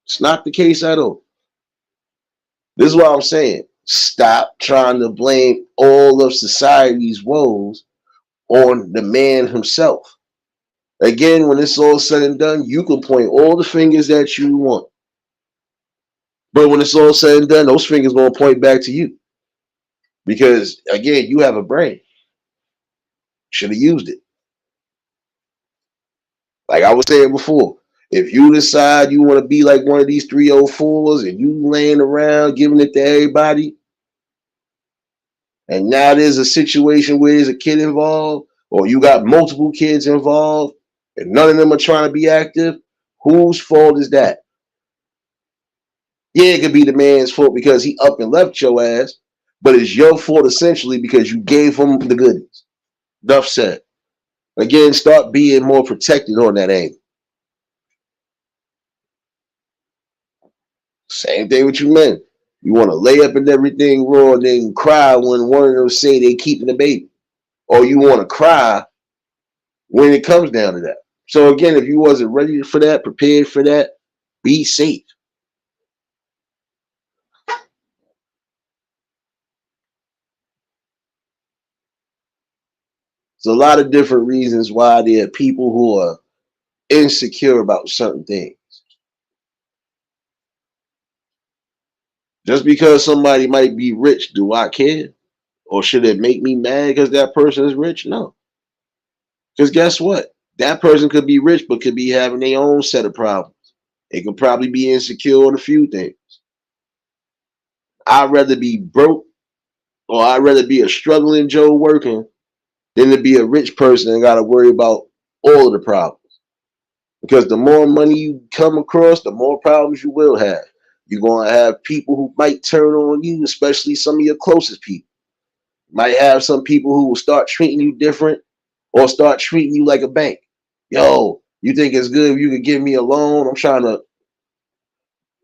it's not the case at all. This is what I'm saying. Stop trying to blame all of society's woes on the man himself. Again, when it's all said and done, you can point all the fingers that you want. But when it's all said and done, those fingers gonna point back to you. Because again, you have a brain. Should have used it. Like I was saying before, if you decide you want to be like one of these 304s and you laying around giving it to everybody, and now there's a situation where there's a kid involved, or you got multiple kids involved, and none of them are trying to be active, whose fault is that? Yeah, it could be the man's fault because he up and left your ass, but it's your fault essentially because you gave him the goodies. Enough said. Again, start being more protected on that angle. Same thing with you men. You want to lay up and everything raw and then cry when one of them say they keeping the baby. Or you want to cry when it comes down to that. So again, if you wasn't ready for that, prepared for that, be safe. There's a lot of different reasons why there are people who are insecure about certain things. Just because somebody might be rich, do I care? Or should it make me mad because that person is rich? No. Because guess what? That person could be rich, but could be having their own set of problems. They could probably be insecure on a few things. I'd rather be broke, or I'd rather be a struggling Joe working than to be a rich person and got to worry about all of the problems. Because the more money you come across, the more problems you will have. You're going to have people who might turn on you, especially some of your closest people. You might have some people who will start treating you different or start treating you like a bank. Yo, you think it's good if you could give me a loan? I'm trying to.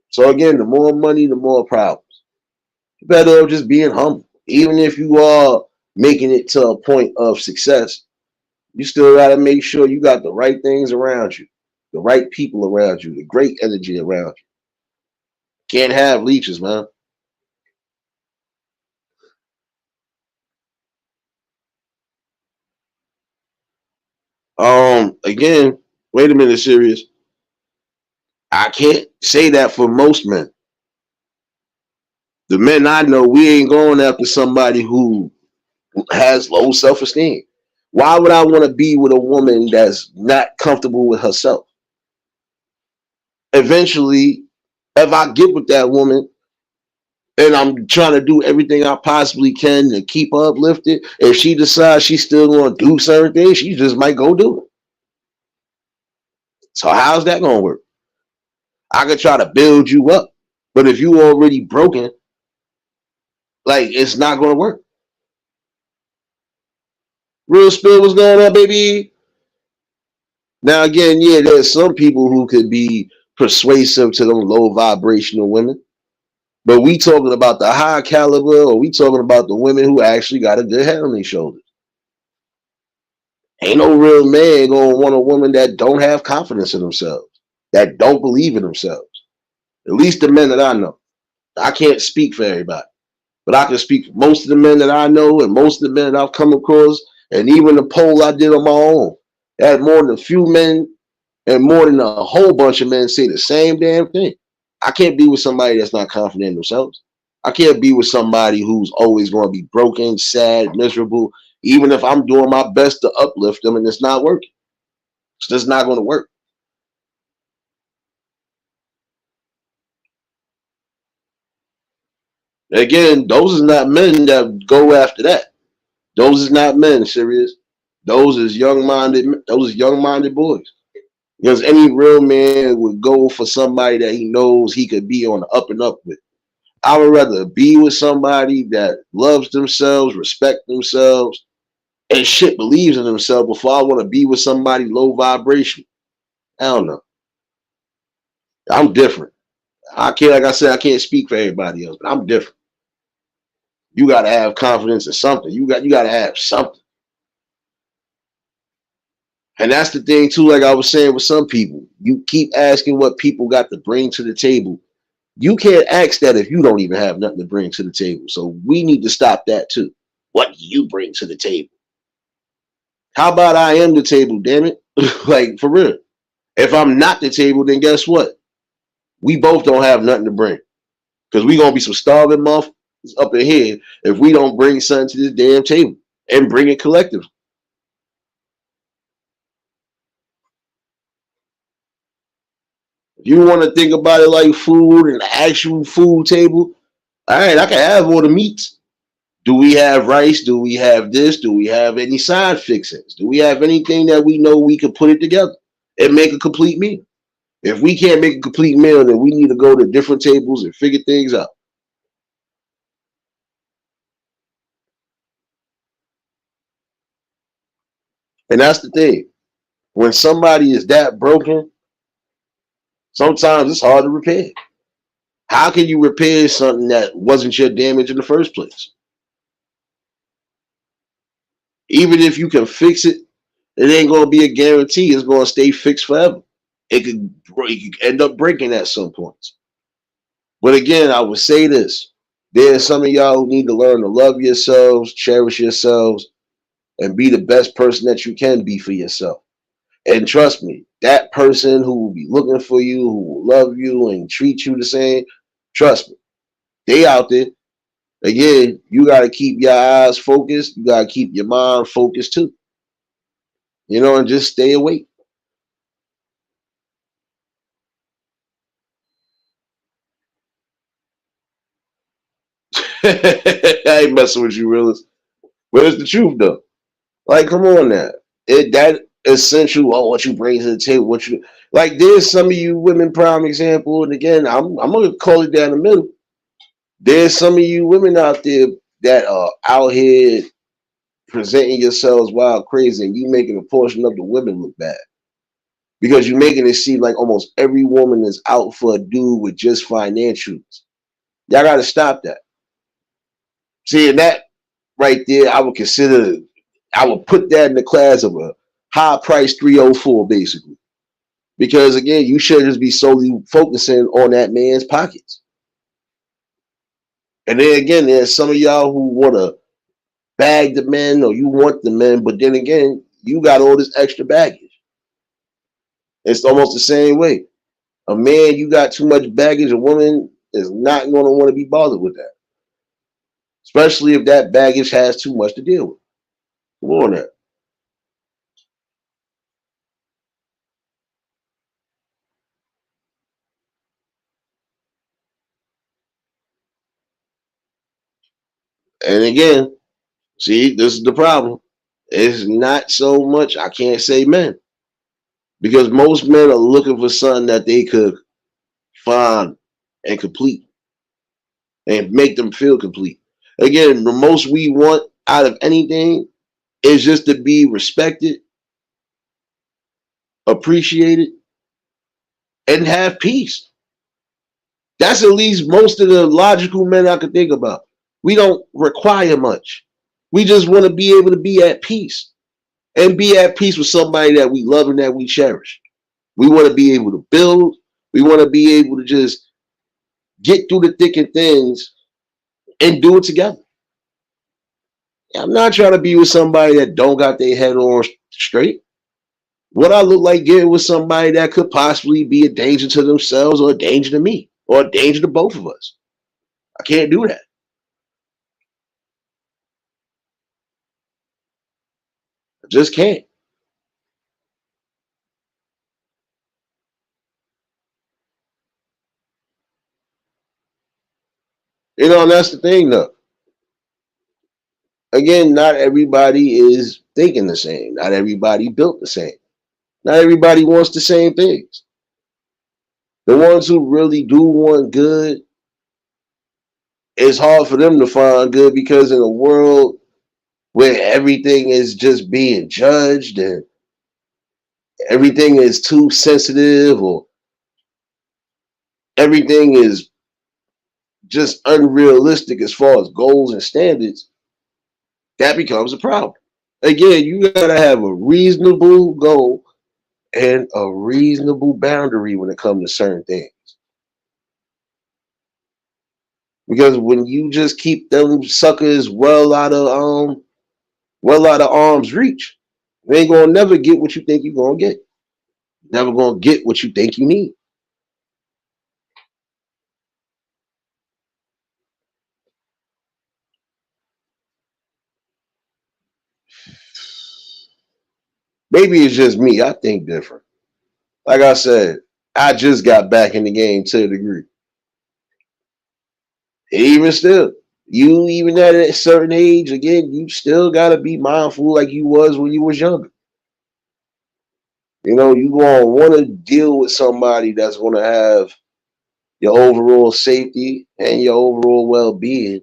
So again, the more money, the more problems. You better off just being humble. Even if you are making it to a point of success, you still got to make sure you got the right things around you, the right people around you, the great energy around you. Can't have leeches, man. Again, wait a minute, serious. I can't say that for most men. The men I know, we ain't going after somebody who has low self esteem. Why would I want to be with a woman that's not comfortable with herself? Eventually, if I get with that woman and I'm trying to do everything I possibly can to keep her uplifted, if she decides she's still going to do certain things, she just might go do it. So how's that going to work? I could try to build you up, but if you already broken, like it's not going to work. Real spill, what's going on, baby? Now again, yeah, there's some people who could be persuasive to them low vibrational women. But we talking about the high caliber, or we talking about the women who actually got a good head on their shoulders. Ain't no real man gonna want a woman that don't have confidence in themselves, that don't believe in themselves. At least the men that I know. I can't speak for everybody, but I can speak for most of the men that I know and most of the men that I've come across, and even the poll I did on my own. Had more than a few men and more than a whole bunch of men say the same damn thing. I can't be with somebody that's not confident in themselves. I can't be with somebody who's always going to be broken, sad, miserable, even if I'm doing my best to uplift them and it's not working. It's just not going to work. Again, those is not men that go after that. Those is not men, serious. Those is young-minded. Those is young-minded boys. Because any real man would go for somebody that he knows he could be on the up and up with. I would rather be with somebody that loves themselves, respect themselves, and shit believes in themselves before I want to be with somebody low vibration. I don't know. I'm different. I can't, like I said, I can't speak for everybody else, but I'm different. You gotta have confidence in something. You gotta have something. And that's the thing too, like I was saying with some people. You keep asking what people got to bring to the table. You can't ask that if you don't even have nothing to bring to the table. So we need to stop that too. What do you bring to the table? How about I am the table, damn it? Like for real. If I'm not the table, then guess what? We both don't have nothing to bring. Because we gonna be some starving motherfuckers up in here if we don't bring something to this damn table and bring it collectively. If you want to think about it like food and the actual food table, all right, I can have all the meats. Do we have rice? Do we have this? Do we have any side fixings? Do we have anything that we know we can put it together and make a complete meal? If we can't make a complete meal, then we need to go to different tables and figure things out. And that's the thing. When somebody is that broken, sometimes it's hard to repair. How can you repair something that wasn't your damage in the first place? Even if you can fix it, it ain't going to be a guarantee it's going to stay fixed forever. It could end up breaking at some points. But again, I would say this. There's some of y'all who need to learn to love yourselves, cherish yourselves, and be the best person that you can be for yourself. And trust me, that person who will be looking for you, who will love you and treat you the same, trust me, they out there. Again, you got to keep your eyes focused. You got to keep your mind focused too. And just stay awake. I ain't messing with you, realist. But it's the truth, though. Like, come on now. That essential, what you bring to the table, what you like. There's some of you women, prime example. And again, I'm gonna call it down the middle. There's some of you women out there that are out here presenting yourselves wild crazy, and you making a portion of the women look bad because you're making it seem like almost every woman is out for a dude with just financials. Y'all got to stop that. See, and that right there, I would put that in the class of a high price 304, basically. Because again, you should just be solely focusing on that man's pockets. And then again, there's some of y'all who want to bag the men or you want the men, but then again, you got all this extra baggage. It's almost the same way. A man, you got too much baggage, a woman is not going to want to be bothered with that. Especially if that baggage has too much to deal with. Come on now. And again, see, this is the problem. It's not so much, I can't say men, because most men are looking for something that they could find and complete and make them feel complete. Again, the most we want out of anything is just to be respected, appreciated, and have peace. That's at least most of the logical men I could think about. We don't require much. We just want to be able to be at peace and be at peace with somebody that we love and that we cherish. We want to be able to build. We want to be able to just get through the thick and thins and do it together. I'm not trying to be with somebody that don't got their head on straight. What I look like getting with somebody that could possibly be a danger to themselves or a danger to me or a danger to both of us. I can't do that. I just can't. And that's the thing though. Again, not everybody is thinking the same. Not everybody built the same. Not everybody wants the same things. The ones who really do want good, it's hard for them to find good because in a world where everything is just being judged and everything is too sensitive or everything is just unrealistic as far as goals and standards, that becomes a problem. Again, you got to have a reasonable goal and a reasonable boundary when it comes to certain things. Because when you just keep them suckers well out of arm's reach, you ain't gonna never get what you think you're gonna get. Never gonna get what you think you need. Maybe it's just me. I think different. Like I said, I just got back in the game to a degree. And even still, you even at a certain age, again, you still gotta be mindful like you was when you was younger. You gonna want to deal with somebody that's gonna have your overall safety and your overall well-being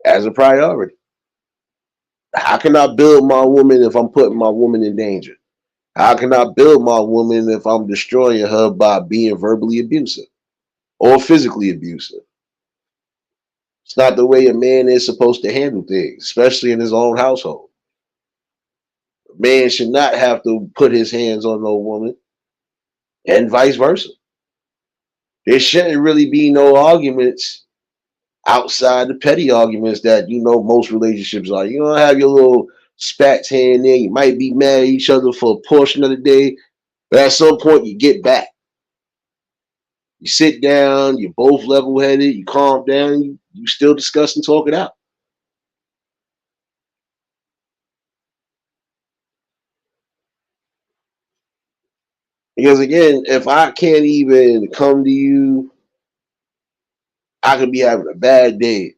as a priority. How can I build my woman if I'm putting my woman in danger? How can I build my woman if I'm destroying her by being verbally abusive or physically abusive? It's not the way a man is supposed to handle things, especially in his own household. A man should not have to put his hands on no woman and vice versa. There shouldn't really be no arguments outside the petty arguments that most relationships are. You don't have your little spats here and there. You might be mad at each other for a portion of the day, but at some point you get back. You sit down, you're both level headed, you calm down, you still discuss and talk it out. Because again, if I can't even come to you, I could be having a bad day.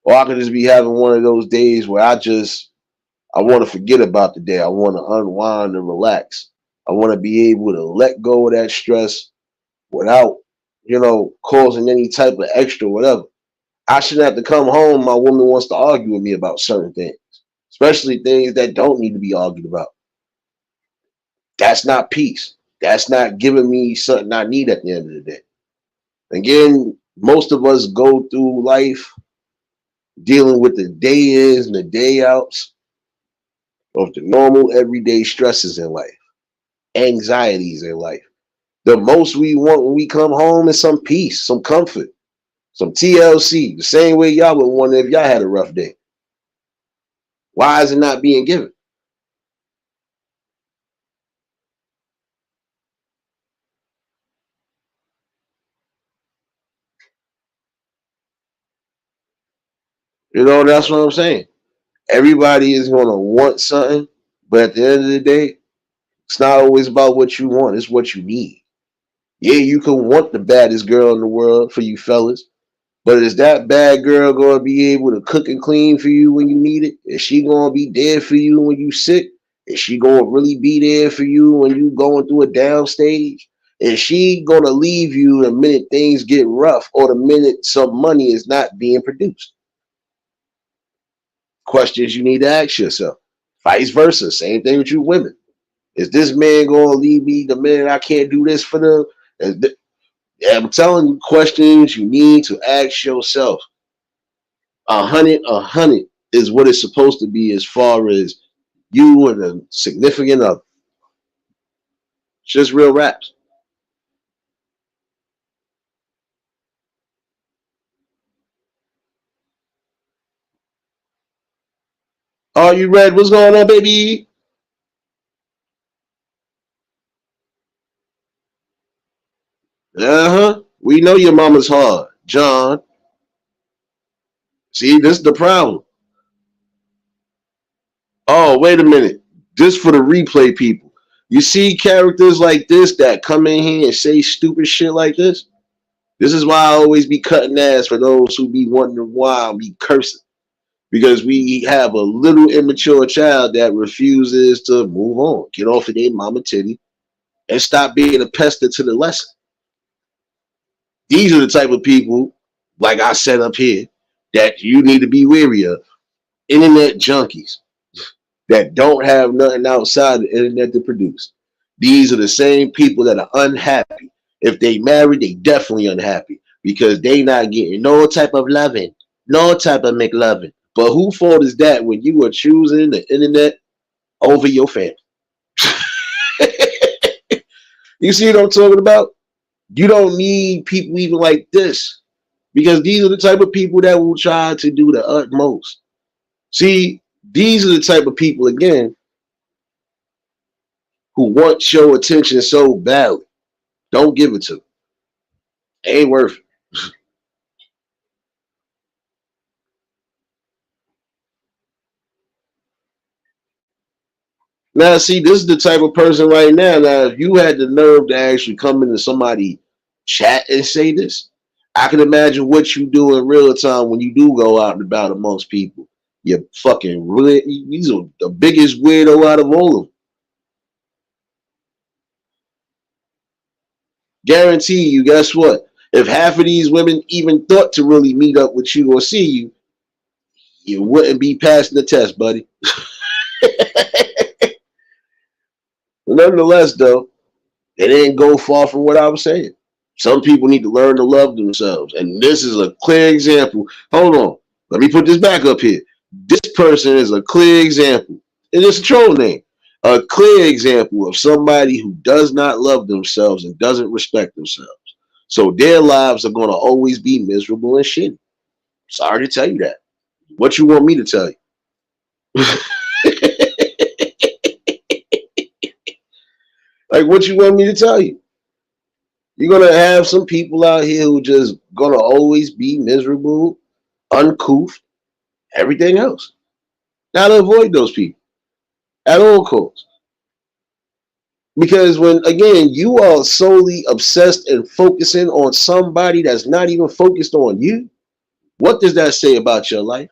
Or I could just be having one of those days where I want to forget about the day. I want to unwind and relax. I want to be able to let go of that stress without, causing any type of extra whatever. I shouldn't have to come home. My woman wants to argue with me about certain things, especially things that don't need to be argued about. That's not peace. That's not giving me something I need at the end of the day. Again, most of us go through life dealing with the day ins and the day outs of the normal everyday stresses in life, anxieties in life. The most we want when we come home is some peace, some comfort, some TLC, the same way y'all would want if y'all had a rough day. Why is it not being given? That's what I'm saying. Everybody is going to want something, but at the end of the day, it's not always about what you want, it's what you need. Yeah, you can want the baddest girl in the world for you fellas, but is that bad girl going to be able to cook and clean for you when you need it? Is she going to be there for you when you sick? Is she going to really be there for you when you going through a down stage? Is she going to leave you the minute things get rough or the minute some money is not being produced? Questions you need to ask yourself. Vice versa, same thing with you women. Is this man going to leave me the minute I can't do this for them? I'm telling you, questions you need to ask yourself. A hundred is what it's supposed to be as far as you and a significant other. It's just real raps. Are you ready? What's going on, baby? Uh-huh. We know your mama's hard, John. See, this is the problem. Oh, wait a minute. This for the replay people. You see characters like this that come in here and say stupid shit like this? This is why I always be cutting ass for those who be wondering why I be cursing. Because we have a little immature child that refuses to move on, get off of their mama titty, and stop being a pester to the lesson. These are the type of people, like I said up here, that you need to be wary of. Internet junkies that don't have nothing outside the internet to produce. These are the same people that are unhappy. If they married, they definitely unhappy because they not getting no type of loving, no type of McLoving. But who fault is that when you are choosing the internet over your family? You see what I'm talking about? You don't need people even like this because these are the type of people that will try to do the utmost. See, these are the type of people, again, who want your attention so badly. Don't give it to them. Ain't worth it. Now, see, this is the type of person right now. Now, if you had the nerve to actually come into somebody chat and say this, I can imagine what you do in real time when you do go out and about amongst people. You're fucking really, these are the biggest weirdo out of all of them. Guarantee you, guess what? If half of these women even thought to really meet up with you or see you, you wouldn't be passing the test, buddy. Nonetheless, though, it didn't go far from what I was saying. Some people need to learn to love themselves. And this is a clear example. Hold on. Let me put this back up here. This person is a clear example. And it's a troll name. A clear example of somebody who does not love themselves and doesn't respect themselves. So their lives are going to always be miserable and shitty. Sorry to tell you that. What you want me to tell you? Like, what you want me to tell you? You're gonna have some people out here who just gonna always be miserable, uncouth, everything else. Now to avoid those people at all costs. Because when again you are solely obsessed and focusing on somebody that's not even focused on you, what does that say about your life?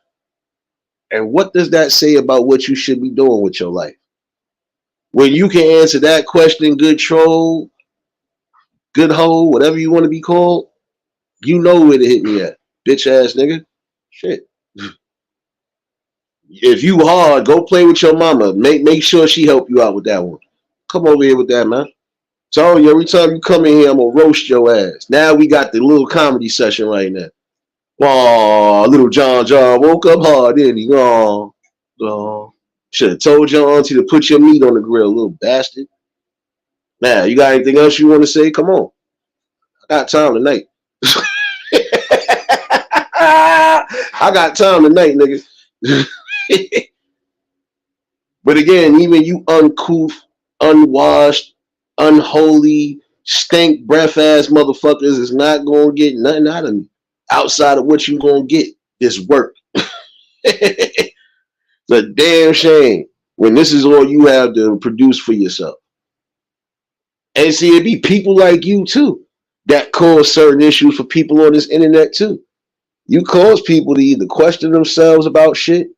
And what does that say about what you should be doing with your life? When you can answer that question, good troll, good hoe, whatever you want to be called, you know where to hit me at. Bitch ass nigga. Shit. If you hard, go play with your mama. Make sure she help you out with that one. Come over here with that, man. Tell you every time you come in here, I'm gonna roast your ass. Now we got the little comedy session right now. Oh, little John woke up hard, didn't he? Oh. Should have told your auntie to put your meat on the grill, little bastard. Now, you got anything else you want to say? Come on. I got time tonight. I got time tonight, nigga. But again, even you uncouth, unwashed, unholy, stink breath ass motherfuckers is not gonna get nothing out of me outside of what you gonna get. This work. It's a damn shame when this is all you have to produce for yourself. And see, it be people like you too that cause certain issues for people on this internet too. You cause people to either question themselves about shit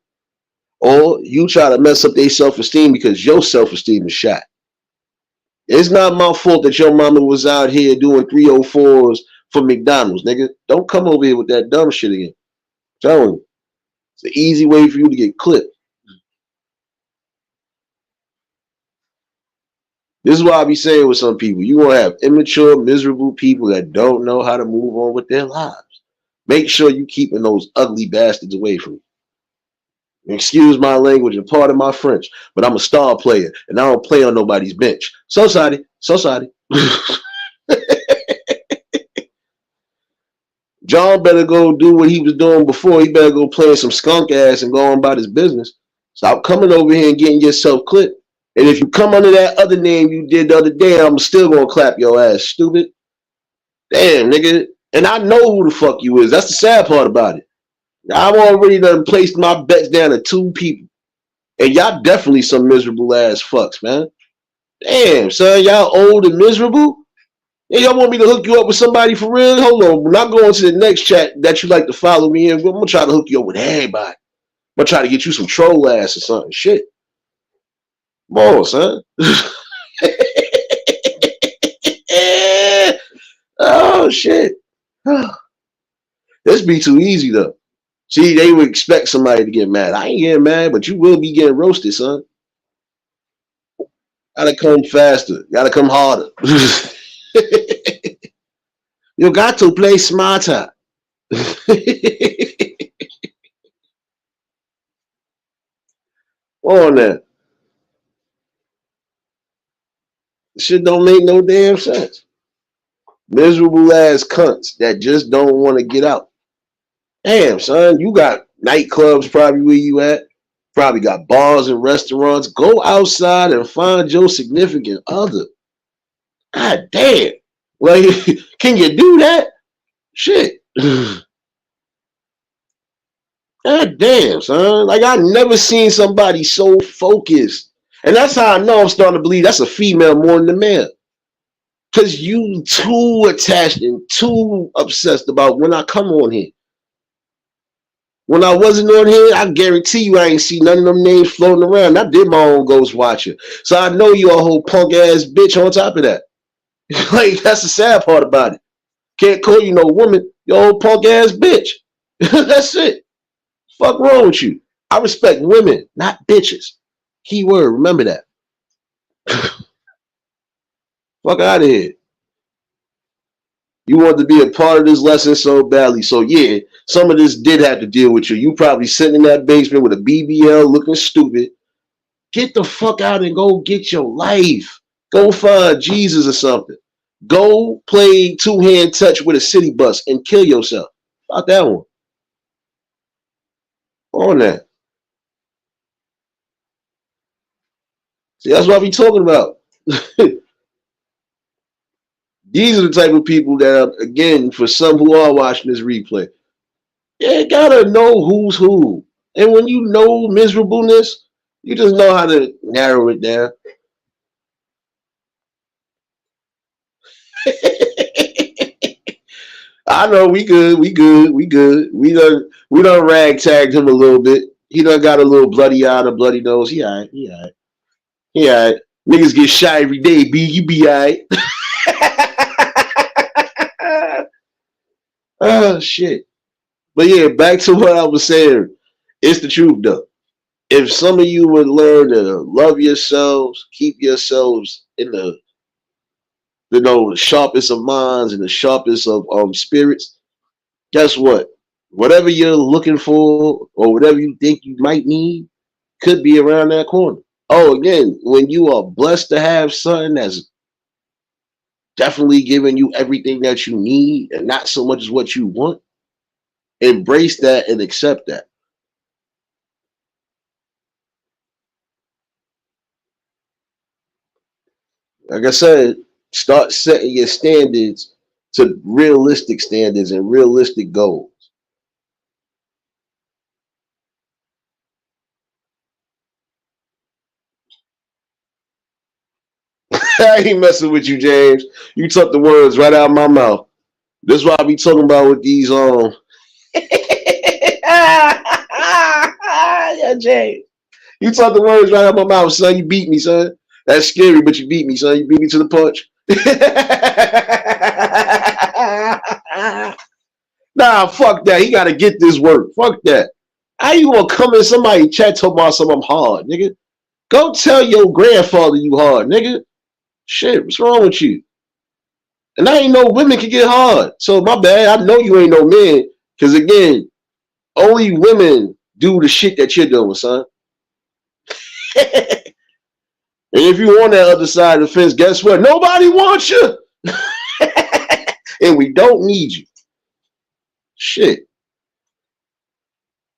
or you try to mess up their self-esteem because your self-esteem is shot. It's not my fault that your mama was out here doing 304s for McDonald's, nigga. Don't come over here with that dumb shit again. I'm telling you. It's an easy way for you to get clipped. This is why I be saying with some people, you gonna have immature, miserable people that don't know how to move on with their lives. Make sure you keeping those ugly bastards away from you. Excuse my language and pardon my French, but I'm a star player and I don't play on nobody's bench. So sorry. John better go do what he was doing before. He better go play some skunk ass and go on about his business. Stop coming over here and getting yourself clipped. And if you come under that other name you did the other day, I'm still gonna clap your ass, stupid. Damn, nigga. And I know who the fuck you is. That's the sad part about it. I've already done placed my bets down to 2 people. And y'all definitely some miserable ass fucks, man. Damn, son, y'all old and miserable? Hey, y'all want me to hook you up with somebody for real? Hold on. When I go into the next chat that you like to follow me in, I'm gonna try to hook you up with everybody. I'm gonna try to get you some troll ass or something. Shit. Come on, son. Oh shit. This be too easy though. See, they would expect somebody to get mad. I ain't getting mad, but you will be getting roasted, son. Gotta come faster. Gotta come harder. You got to play smarter. On that. Shit don't make no damn sense. Miserable ass cunts that just don't want to get out. Damn, son, you got nightclubs probably where you at. Probably got bars and restaurants. Go outside and find your significant other. God damn. Like, can you do that? Shit. God damn, son. Like, I never seen somebody so focused. And that's how I know I'm starting to believe that's a female more than a male. Because you too attached and too obsessed about when I come on here. When I wasn't on here, I guarantee you I ain't see none of them names floating around. I did my own ghost watcher. So I know you're a whole punk ass bitch on top of that. Like, that's the sad part about it. Can't call you no woman. You're a whole punk ass bitch. That's it. Fuck wrong with you. I respect women, not bitches. Key word, remember that. Fuck out of here. You want to be a part of this lesson so badly. So yeah, some of this did have to deal with you. You probably sitting in that basement with a BBL looking stupid. Get the fuck out and go get your life. Go find Jesus or something. Go play two-hand touch with a city bus and kill yourself. Fuck that one. On that. See, that's what I be talking about. These are the type of people that, are, again, for some who are watching this replay, you gotta know who's who. And when you know miserableness, you just know how to narrow it down. I know we good, we good, we good. We done ragtagged him a little bit. He done got a little bloody eye, a bloody nose. He alright, he alright. He alright. Niggas get shot every day, B. You be alright. Oh shit. But yeah, back to what I was saying. It's the truth though. If some of you would learn to love yourselves, keep yourselves in the sharpest of minds and the sharpest of spirits, guess what? Whatever you're looking for or whatever you think you might need could be around that corner. Oh, again, when you are blessed to have something that's definitely giving you everything that you need and not so much as what you want, embrace that and accept that. Like I said, start setting your standards to realistic standards and realistic goals. I ain't messing with you, James. You took the words right out of my mouth. This is what I be talking about with these yeah, James. You took the words right out of my mouth, son. You beat me, son. That's scary, but you beat me, son. You beat me to the punch. Nah, fuck that. He gotta get this work. Fuck that. How you gonna come in somebody chat talking about something I'm hard, nigga? Go tell your grandfather you hard, nigga. Shit, what's wrong with you? And I ain't know women can get hard. So my bad. I know you ain't no man. Cause again, only women do the shit that you're doing, son. And if you on that other side of the fence, guess what? Nobody wants you. And we don't need you. Shit.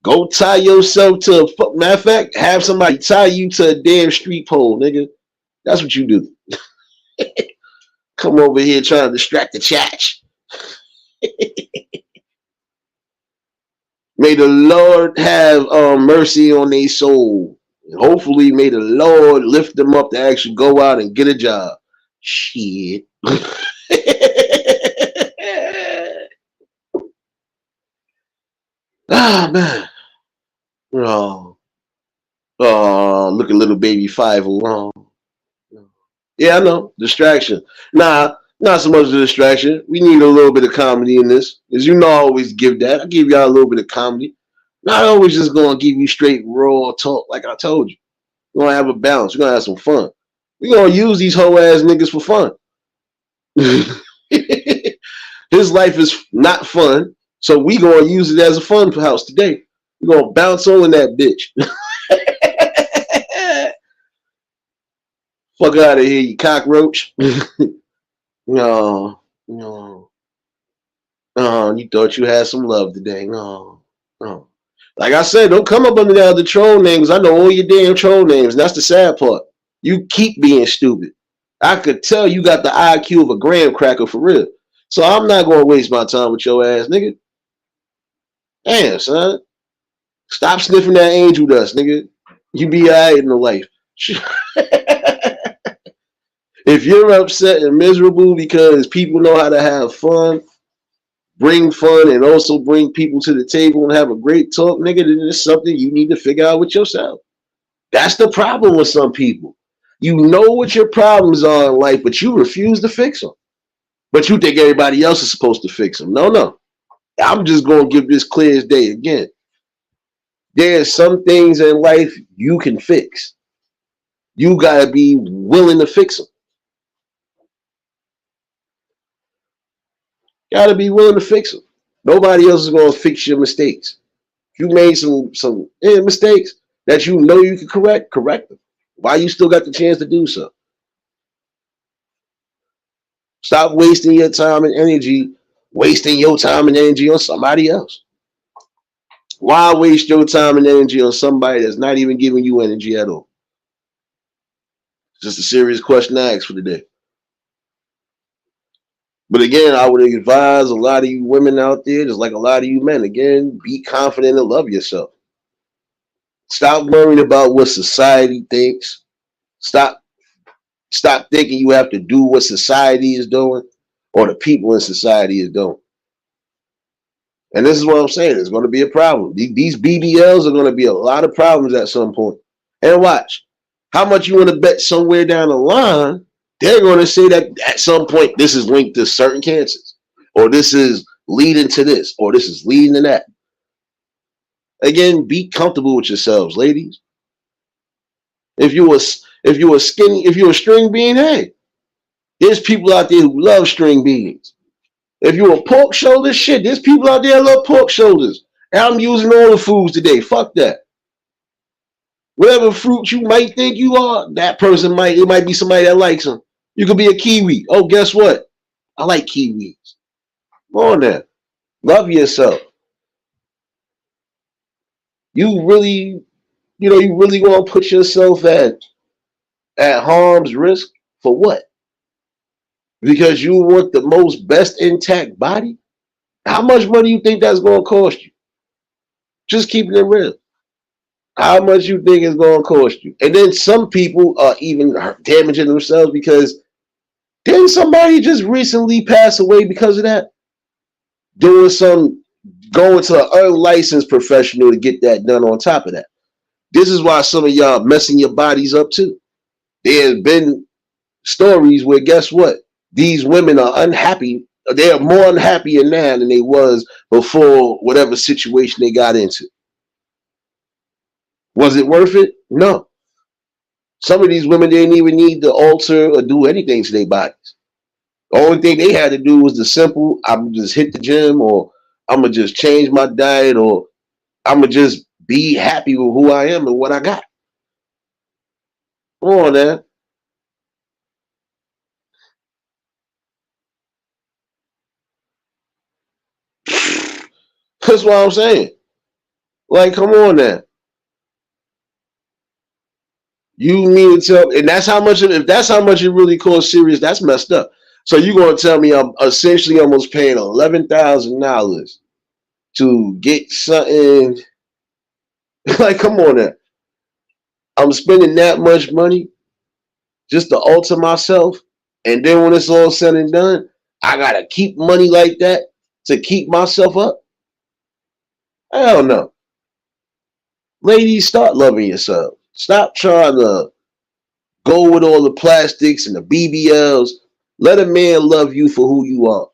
Go tie yourself to a matter of fact, have somebody tie you to a damn street pole, nigga. That's what you do. Come over here trying to distract the chat. May the Lord have mercy on their soul. And hopefully, may the Lord lift them up to actually go out and get a job. Shit. Ah, man. Oh, look at little baby 5. Oh. Yeah, I know. Distraction. Nah, not so much a distraction. We need a little bit of comedy in this. As you know, I always give that. I give y'all a little bit of comedy. Not always just gonna give you straight raw talk like I told you. We're gonna have a balance. We're gonna have some fun. We're gonna use these hoe ass niggas for fun. His life is not fun, so we gonna use it as a fun house today. We're gonna bounce on that bitch. Fuck out of here, you cockroach. No, no. Oh, you thought you had some love today. No, no. Like I said, don't come up under the other troll names. I know all your damn troll names. And that's the sad part. You keep being stupid. I could tell you got the IQ of a graham cracker for real. So I'm not gonna waste my time with your ass, nigga. Damn, son. Stop sniffing that angel dust, nigga. You be alright in the life. If you're upset and miserable because people know how to have fun, bring fun, and also bring people to the table and have a great talk, nigga, then it's something you need to figure out with yourself. That's the problem with some people. You know what your problems are in life, but you refuse to fix them. But you think everybody else is supposed to fix them. No, no. I'm just going to give this clear as day again. There's some things in life you can fix. You got to be willing to fix them. Got to be willing to fix them. Nobody else is going to fix your mistakes. If you made some mistakes that you know you can correct them. Why you still got the chance to do so? Stop wasting your time and energy, wasting your time and energy on somebody else. Why waste your time and energy on somebody that's not even giving you energy at all? Just a serious question to ask for today. But again, I would advise a lot of you women out there, just like a lot of you men, again, be confident and love yourself. Stop worrying about what society thinks. Stop stop thinking you have to do what society is doing or the people in society is doing. And this is what I'm saying. It's going to be a problem. These BBLs are going to be a lot of problems at some point. And watch, how much you want to bet somewhere down the line, they're going to say that at some point this is linked to certain cancers, or this is leading to this, or this is leading to that. Again, be comfortable with yourselves, ladies. If you was if you a string bean, hey, there's people out there who love string beans. If you're a pork shoulder, shit, there's people out there that love pork shoulders. And I'm using all the foods today. Fuck that. Whatever fruit you might think you are, that person it might be somebody that likes them. You could be a kiwi. Oh, guess what? I like kiwis. Come on there. Love yourself. You really, you really gonna put yourself at harm's risk for what? Because you want the most best intact body? How much money you think that's gonna cost you? Just keeping it real. How much you think it's gonna cost you? And then some people are even damaging themselves because didn't somebody just recently pass away because of that? Doing some going to an unlicensed professional to get that done on top of that. This is why some of y'all messing your bodies up too. There have been stories where guess what? These women are unhappy. They are more unhappy now than they was before whatever situation they got into. Was it worth it? No. Some of these women didn't even need to alter or do anything to their bodies. The only thing they had to do was the simple, I'm just hit the gym, or I'm gonna just change my diet, or I'm gonna just be happy with who I am and what I got. Come on, man. That's what I'm saying. Like, come on now. You mean to tell, and that's how much. If that's how much it really costs serious, that's messed up. So you gonna tell me I'm essentially almost paying $11,000 to get something? Like, come on now. I'm spending that much money just to alter myself, and then when it's all said and done, I gotta keep money like that to keep myself up. Hell no. Ladies, start loving yourself. Stop trying to go with all the plastics and the BBLs. Let a man love you for who you are.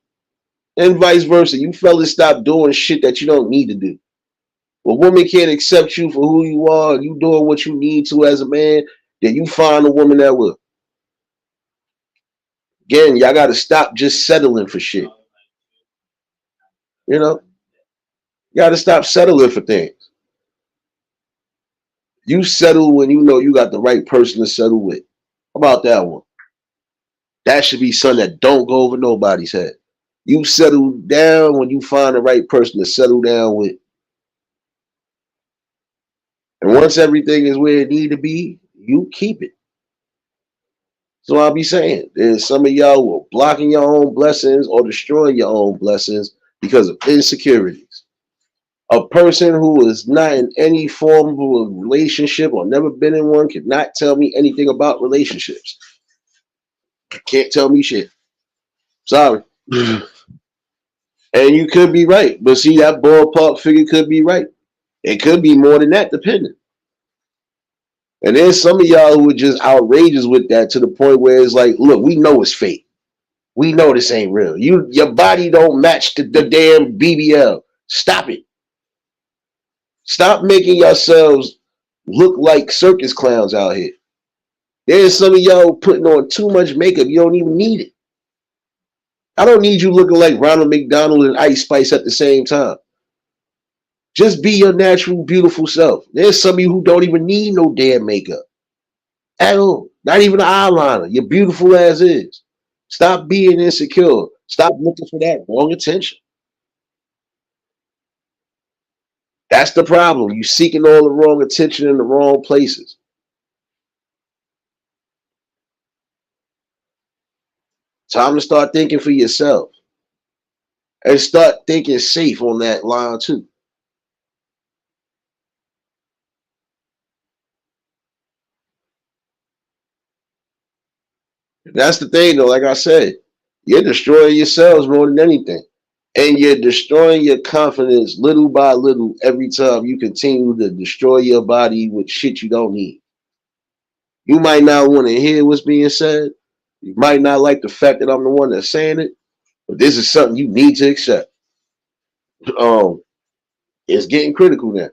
And vice versa. You fellas stop doing shit that you don't need to do. When a woman can't accept you for who you are and you doing what you need to as a man, then you find a woman that will. Again, y'all gotta stop just settling for shit. You know? You gotta stop settling for things. You settle when you know you got the right person to settle with. How about that one? That should be something that don't go over nobody's head. You settle down when you find the right person to settle down with. And once everything is where it need to be, you keep it. So I'll be saying, there's some of y'all who are blocking your own blessings or destroying your own blessings because of insecurities. A person who is not in any form of a relationship or never been in one cannot tell me anything about relationships. Can't tell me shit. Sorry. And you could be right. But see, that ballpark figure could be right. It could be more than that, depending. And there's some of y'all who are just outrageous with that to the point where it's like, look, we know it's fake. We know this ain't real. Your body don't match the damn BBL. Stop it. Stop making yourselves look like circus clowns out here. There's some of y'all putting on too much makeup. You don't even need it. I don't need you looking like Ronald McDonald and Ice Spice at the same time. Just be your natural, beautiful self. There's some of you who don't even need no damn makeup at all. Not even an eyeliner. You're beautiful as is. Stop being insecure. Stop looking for that wrong attention. That's the problem. You seeking all the wrong attention in the wrong places. Time to start thinking for yourself and start thinking safe on that line too. That's the thing, though. Like I said, you're destroying yourselves more than anything. And you're destroying your confidence little by little every time you continue to destroy your body with shit you don't need. You might not want to hear what's being said. You might not like the fact that I'm the one that's saying it, but this is something you need to accept. Um, it's getting critical now.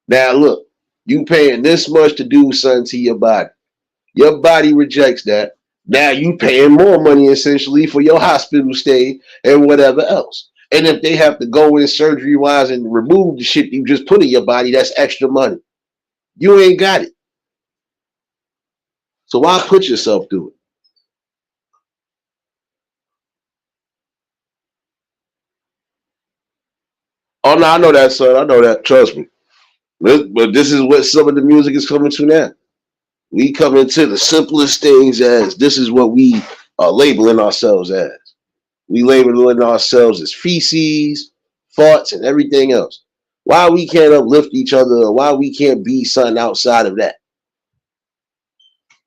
Now look, you paying this much to do something to your body. Your body rejects that. Now you paying more money essentially for your hospital stay and whatever else. And if they have to go in surgery wise and remove the shit you just put in your body, that's extra money. You ain't got it. So why put yourself through it? Oh no, I know that, son. I know that. Trust me. But this is what some of the music is coming to now. We come into the simplest things as this is what we are labeling ourselves as. We labeling ourselves as feces, farts, and everything else. Why we can't uplift each other, or why we can't be something outside of that?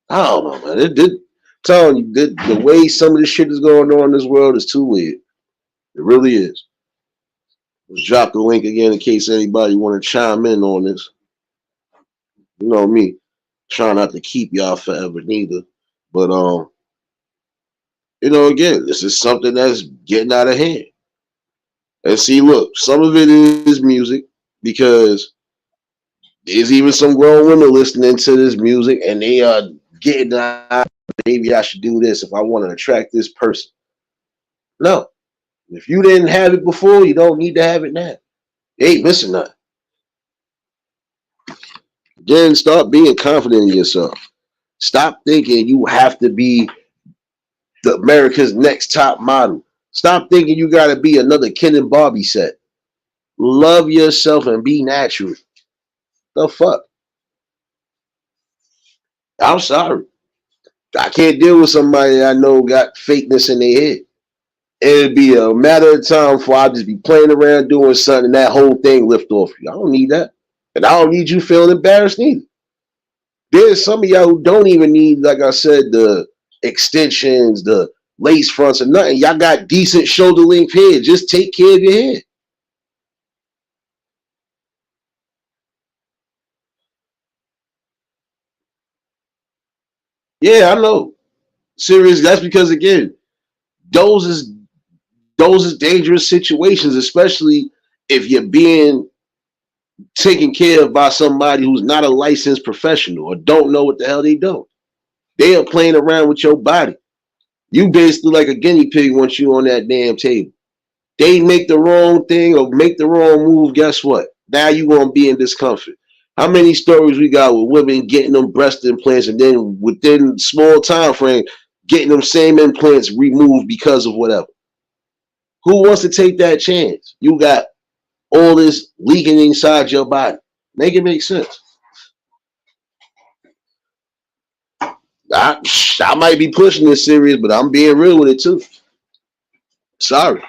I don't know, man. Telling you, the way some of this shit is going on in this world is too weird. It really is. Let's drop the link again in case anybody want to chime in on this. You know me, trying not to keep y'all forever neither. But again, this is something that's getting out of hand. And see, look, some of it is music because there's even some grown women listening to this music and they are getting out. Maybe I should do this if I want to attract this person. No, if you didn't have it before, you don't need to have it now. You ain't missing nothing. Then start being confident in yourself. Stop thinking you have to be the America's Next Top Model. Stop thinking you got to be another Ken and Barbie set. Love yourself and be natural. The fuck? I'm sorry. I can't deal with somebody I know got fakeness in their head. It'd be a matter of time before I just be playing around doing something and that whole thing lift off you. I don't need that. And I don't need you feeling embarrassed either. There's some of y'all who don't even need, like I said, the extensions, the lace fronts, or nothing. Y'all got decent shoulder length hair. Just take care of your hair. Yeah, I know. Serious. That's because again, those is those is dangerous situations, especially if you're being taken care of by somebody who's not a licensed professional or don't know what the hell they do. They are playing around with your body. You basically like a guinea pig once you on that damn table. They make the wrong thing or make the wrong move. Guess what? Now you gonna be in discomfort. How many stories we got with women getting them breast implants and then within small time frame getting them same implants removed because of whatever? Who wants to take that chance? You got all this leaking inside your body. Make it make sense. I, I might be pushing this serious, but I'm being real with it too. Sorry.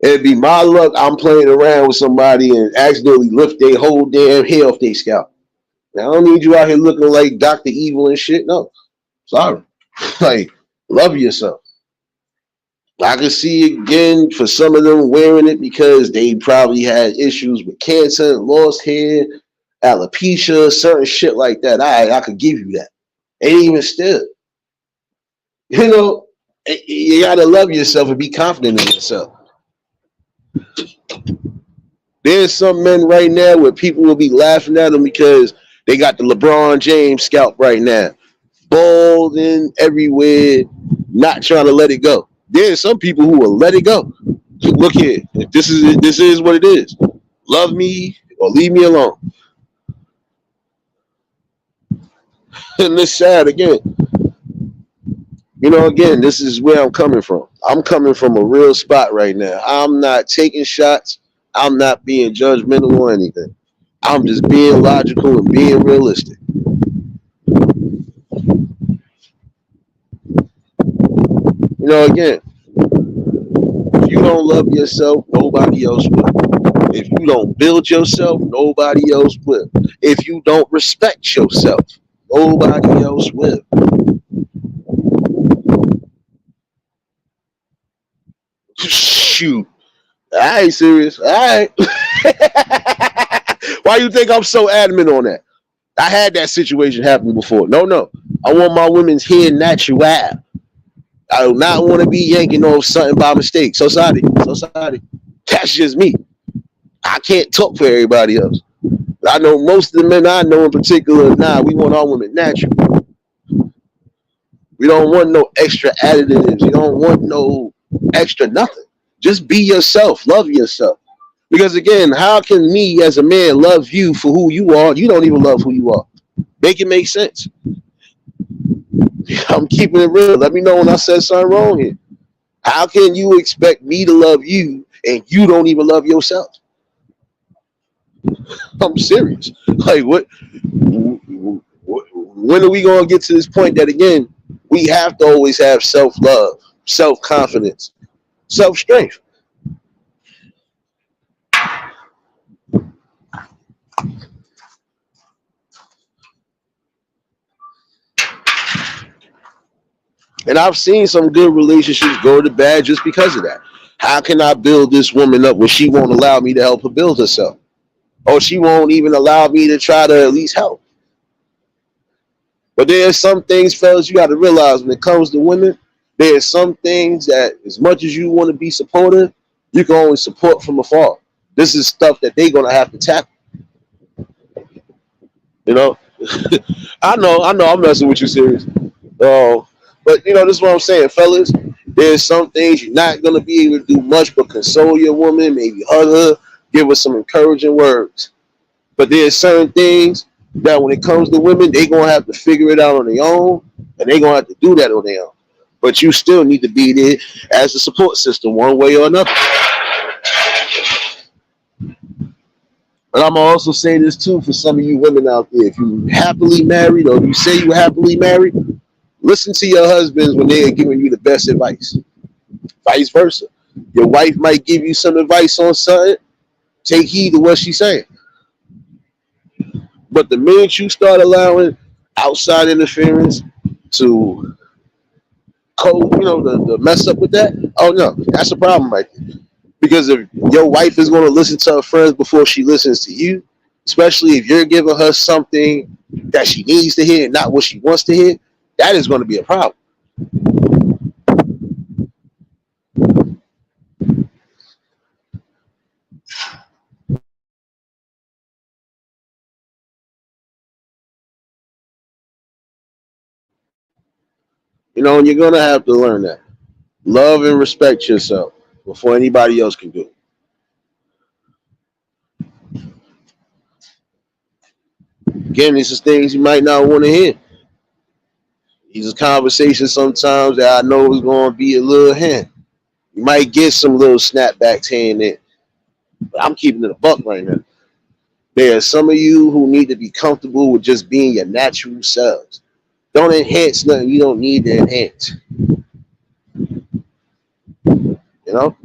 It'd be my luck I'm playing around with somebody and accidentally lift their whole damn hair off their scalp. Now, I don't need you out here looking like Dr. Evil and shit. No. Sorry. Like, love yourself. I can see again for some of them wearing it because they probably had issues with cancer, lost hair, alopecia, certain shit like that. I could give you that. And even still, you know, you gotta love yourself and be confident in yourself. There's some men right now where people will be laughing at them because they got the LeBron James scalp right now, bald and everywhere, not trying to let it go. There's some people who will let it go. Look here, this is what it is. Love me or leave me alone. And this sad again. Again, this is where I'm coming from. I'm coming from a real spot right now. I'm not taking shots. I'm not being judgmental or anything. I'm just being logical and being realistic. Again, if you don't love yourself, nobody else will. If you don't build yourself, nobody else will. If you don't respect yourself, nobody else will. Shoot. I ain't serious. All right. Why you think I'm so adamant on that? I had that situation happen before. No. I want my women's hair natural. I do not want to be yanking off something by mistake. So sorry. That's just me. I can't talk for everybody else. I know most of the men I know in particular, we want our women natural. We don't want no extra additives. You don't want no extra nothing. Just be yourself. Love yourself. Because again, how can me as a man love you for who you are? You don't even love who you are. Make it make sense. I'm keeping it real. Let me know when I said something wrong here. How can you expect me to love you and you don't even love yourself? I'm serious. Like what? When are we gonna get to this point that again we have to always have self-love, self-confidence, self-strength? And I've seen some good relationships go to bad just because of that. How can I build this woman up when she won't allow me to help her build herself? Or she won't even allow me to try to at least help? But there's some things, fellas, you got to realize when it comes to women, there's some things that as much as you want to be supportive, you can only support from afar. This is stuff that they're going to have to tackle. You know? I know, I'm messing with you serious. But this is what I'm saying, fellas. There's some things you're not gonna be able to do much but console your woman, maybe hug her, give her some encouraging words. But there's certain things that when it comes to women, they're gonna have to figure it out on their own, and they're gonna have to do that on their own. But you still need to be there as a support system, one way or another. But I'm gonna also say this too for some of you women out there: if you happily married, or you say you happily married, listen to your husbands when they are giving you the best advice. Vice versa. Your wife might give you some advice on something. Take heed to what she's saying. But the minute you start allowing outside interference to to mess up with that, oh no, that's a problem right there. Because if your wife is going to listen to her friends before she listens to you, especially if you're giving her something that she needs to hear and not what she wants to hear, that is going to be a problem. And you're going to have to learn that. Love and respect yourself before anybody else can do it. Again, these are things you might not want to hear. These are conversations sometimes that I know is going to be a little hint. You might get some little snapbacks here and there. But I'm keeping it a buck right now. There are some of you who need to be comfortable with just being your natural selves. Don't enhance nothing you don't need to enhance. You know?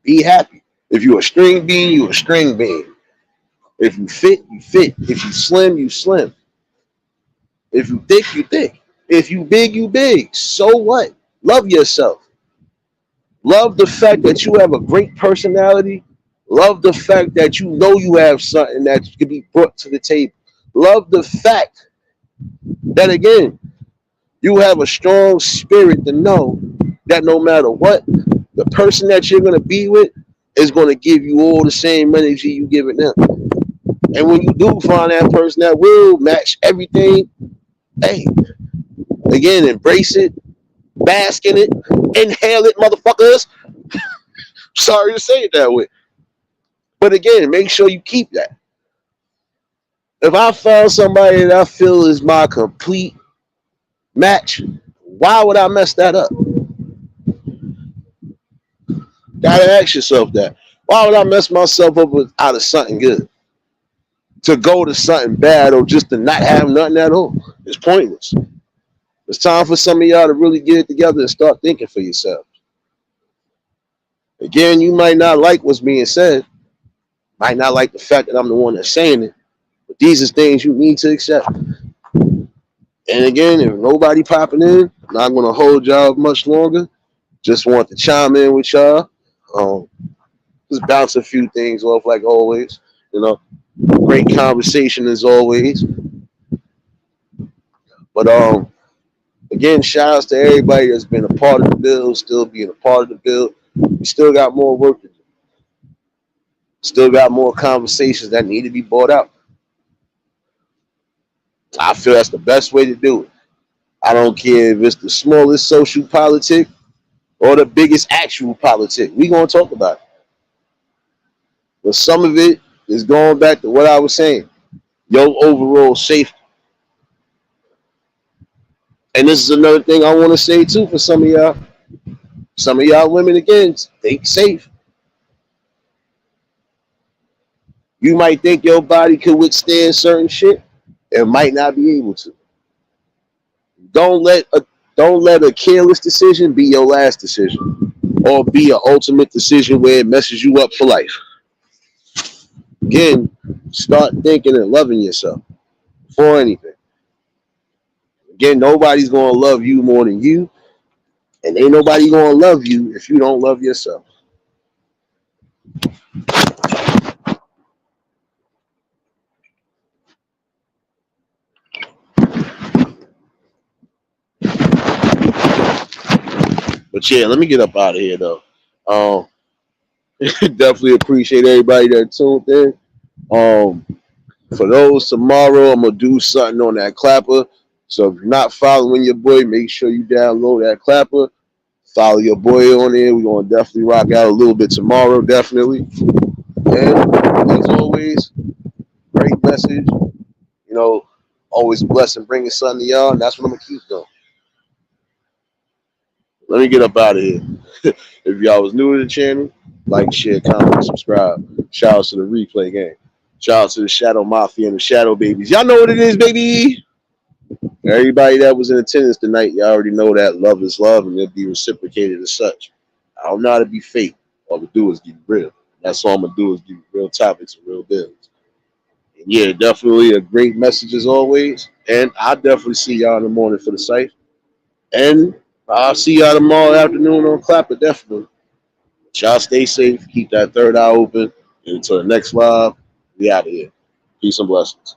Be happy. If you're a string bean, you're a string bean. If you fit, you fit. If you slim, you slim. If you thick, you thick. If you big, you big. So what? Love yourself. Love the fact that you have a great personality. Love the fact that you know you have something that can be brought to the table. Love the fact that, again, you have a strong spirit to know that no matter what, the person that you're going to be with is going to give you all the same energy you give it them. And when you do find that person that will match everything, hey, again, embrace it, bask in it, inhale it, motherfuckers. Sorry to say it that way. But again, make sure you keep that. If I found somebody that I feel is my complete match, why would I mess that up? Gotta ask yourself that. Why would I mess myself up out of something good? To go to something bad or just to not have nothing at all? It's pointless. It's time for some of y'all to really get it together and start thinking for yourself. Again, you might not like what's being said, might not like the fact that I'm the one that's saying it, but these are things you need to accept. And again, if nobody popping in, I'm not going to hold y'all much longer. Just want to chime in with y'all. Um, just bounce a few things off like always. You know, great conversation as always. But again, shout outs to everybody that's been a part of the build, still being a part of the build. We still got more work to do. Still got more conversations that need to be brought out. I feel that's the best way to do it. I don't care if it's the smallest social politic or the biggest actual politic. We gonna talk about it. But some of it is going back to what I was saying. Your overall safety. And this is another thing I want to say too for some of y'all. Some of y'all women again, stay safe. You might think your body could withstand certain shit. It might not be able to. Don't let a don't let a careless decision be your last decision, or be an ultimate decision where it messes you up for life. Again, start thinking and loving yourself before anything. Again, nobody's gonna love you more than you, and ain't nobody gonna love you if you don't love yourself. But yeah, let me get up out of here though. Um, definitely appreciate everybody that tuned in. Um, for those tomorrow, I'm gonna do something on that clapper. So if you're not following your boy, make sure you download that clapper. Follow your boy on there. We're gonna definitely rock out a little bit tomorrow, definitely. And as always, great message. You know, always a blessing bringing something to y'all, and that's what I'm gonna keep doing. Let me get up out of here. If y'all was new to the channel, like, share, comment, subscribe. Shout out to the replay game. Shout out to the Shadow Mafia and the Shadow Babies. Y'all know what it is, baby. Everybody that was in attendance tonight, y'all already know that love is love and it'll be reciprocated as such. I don't know how to be fake. All we do is get real. That's all I'm gonna do is give real topics and real deals. And yeah, definitely a great message as always. And I'll definitely see y'all in the morning for the site. And I'll see y'all tomorrow afternoon on Clapper, definitely. Y'all stay safe, keep that third eye open. And until the next live, we out of here. Peace and blessings.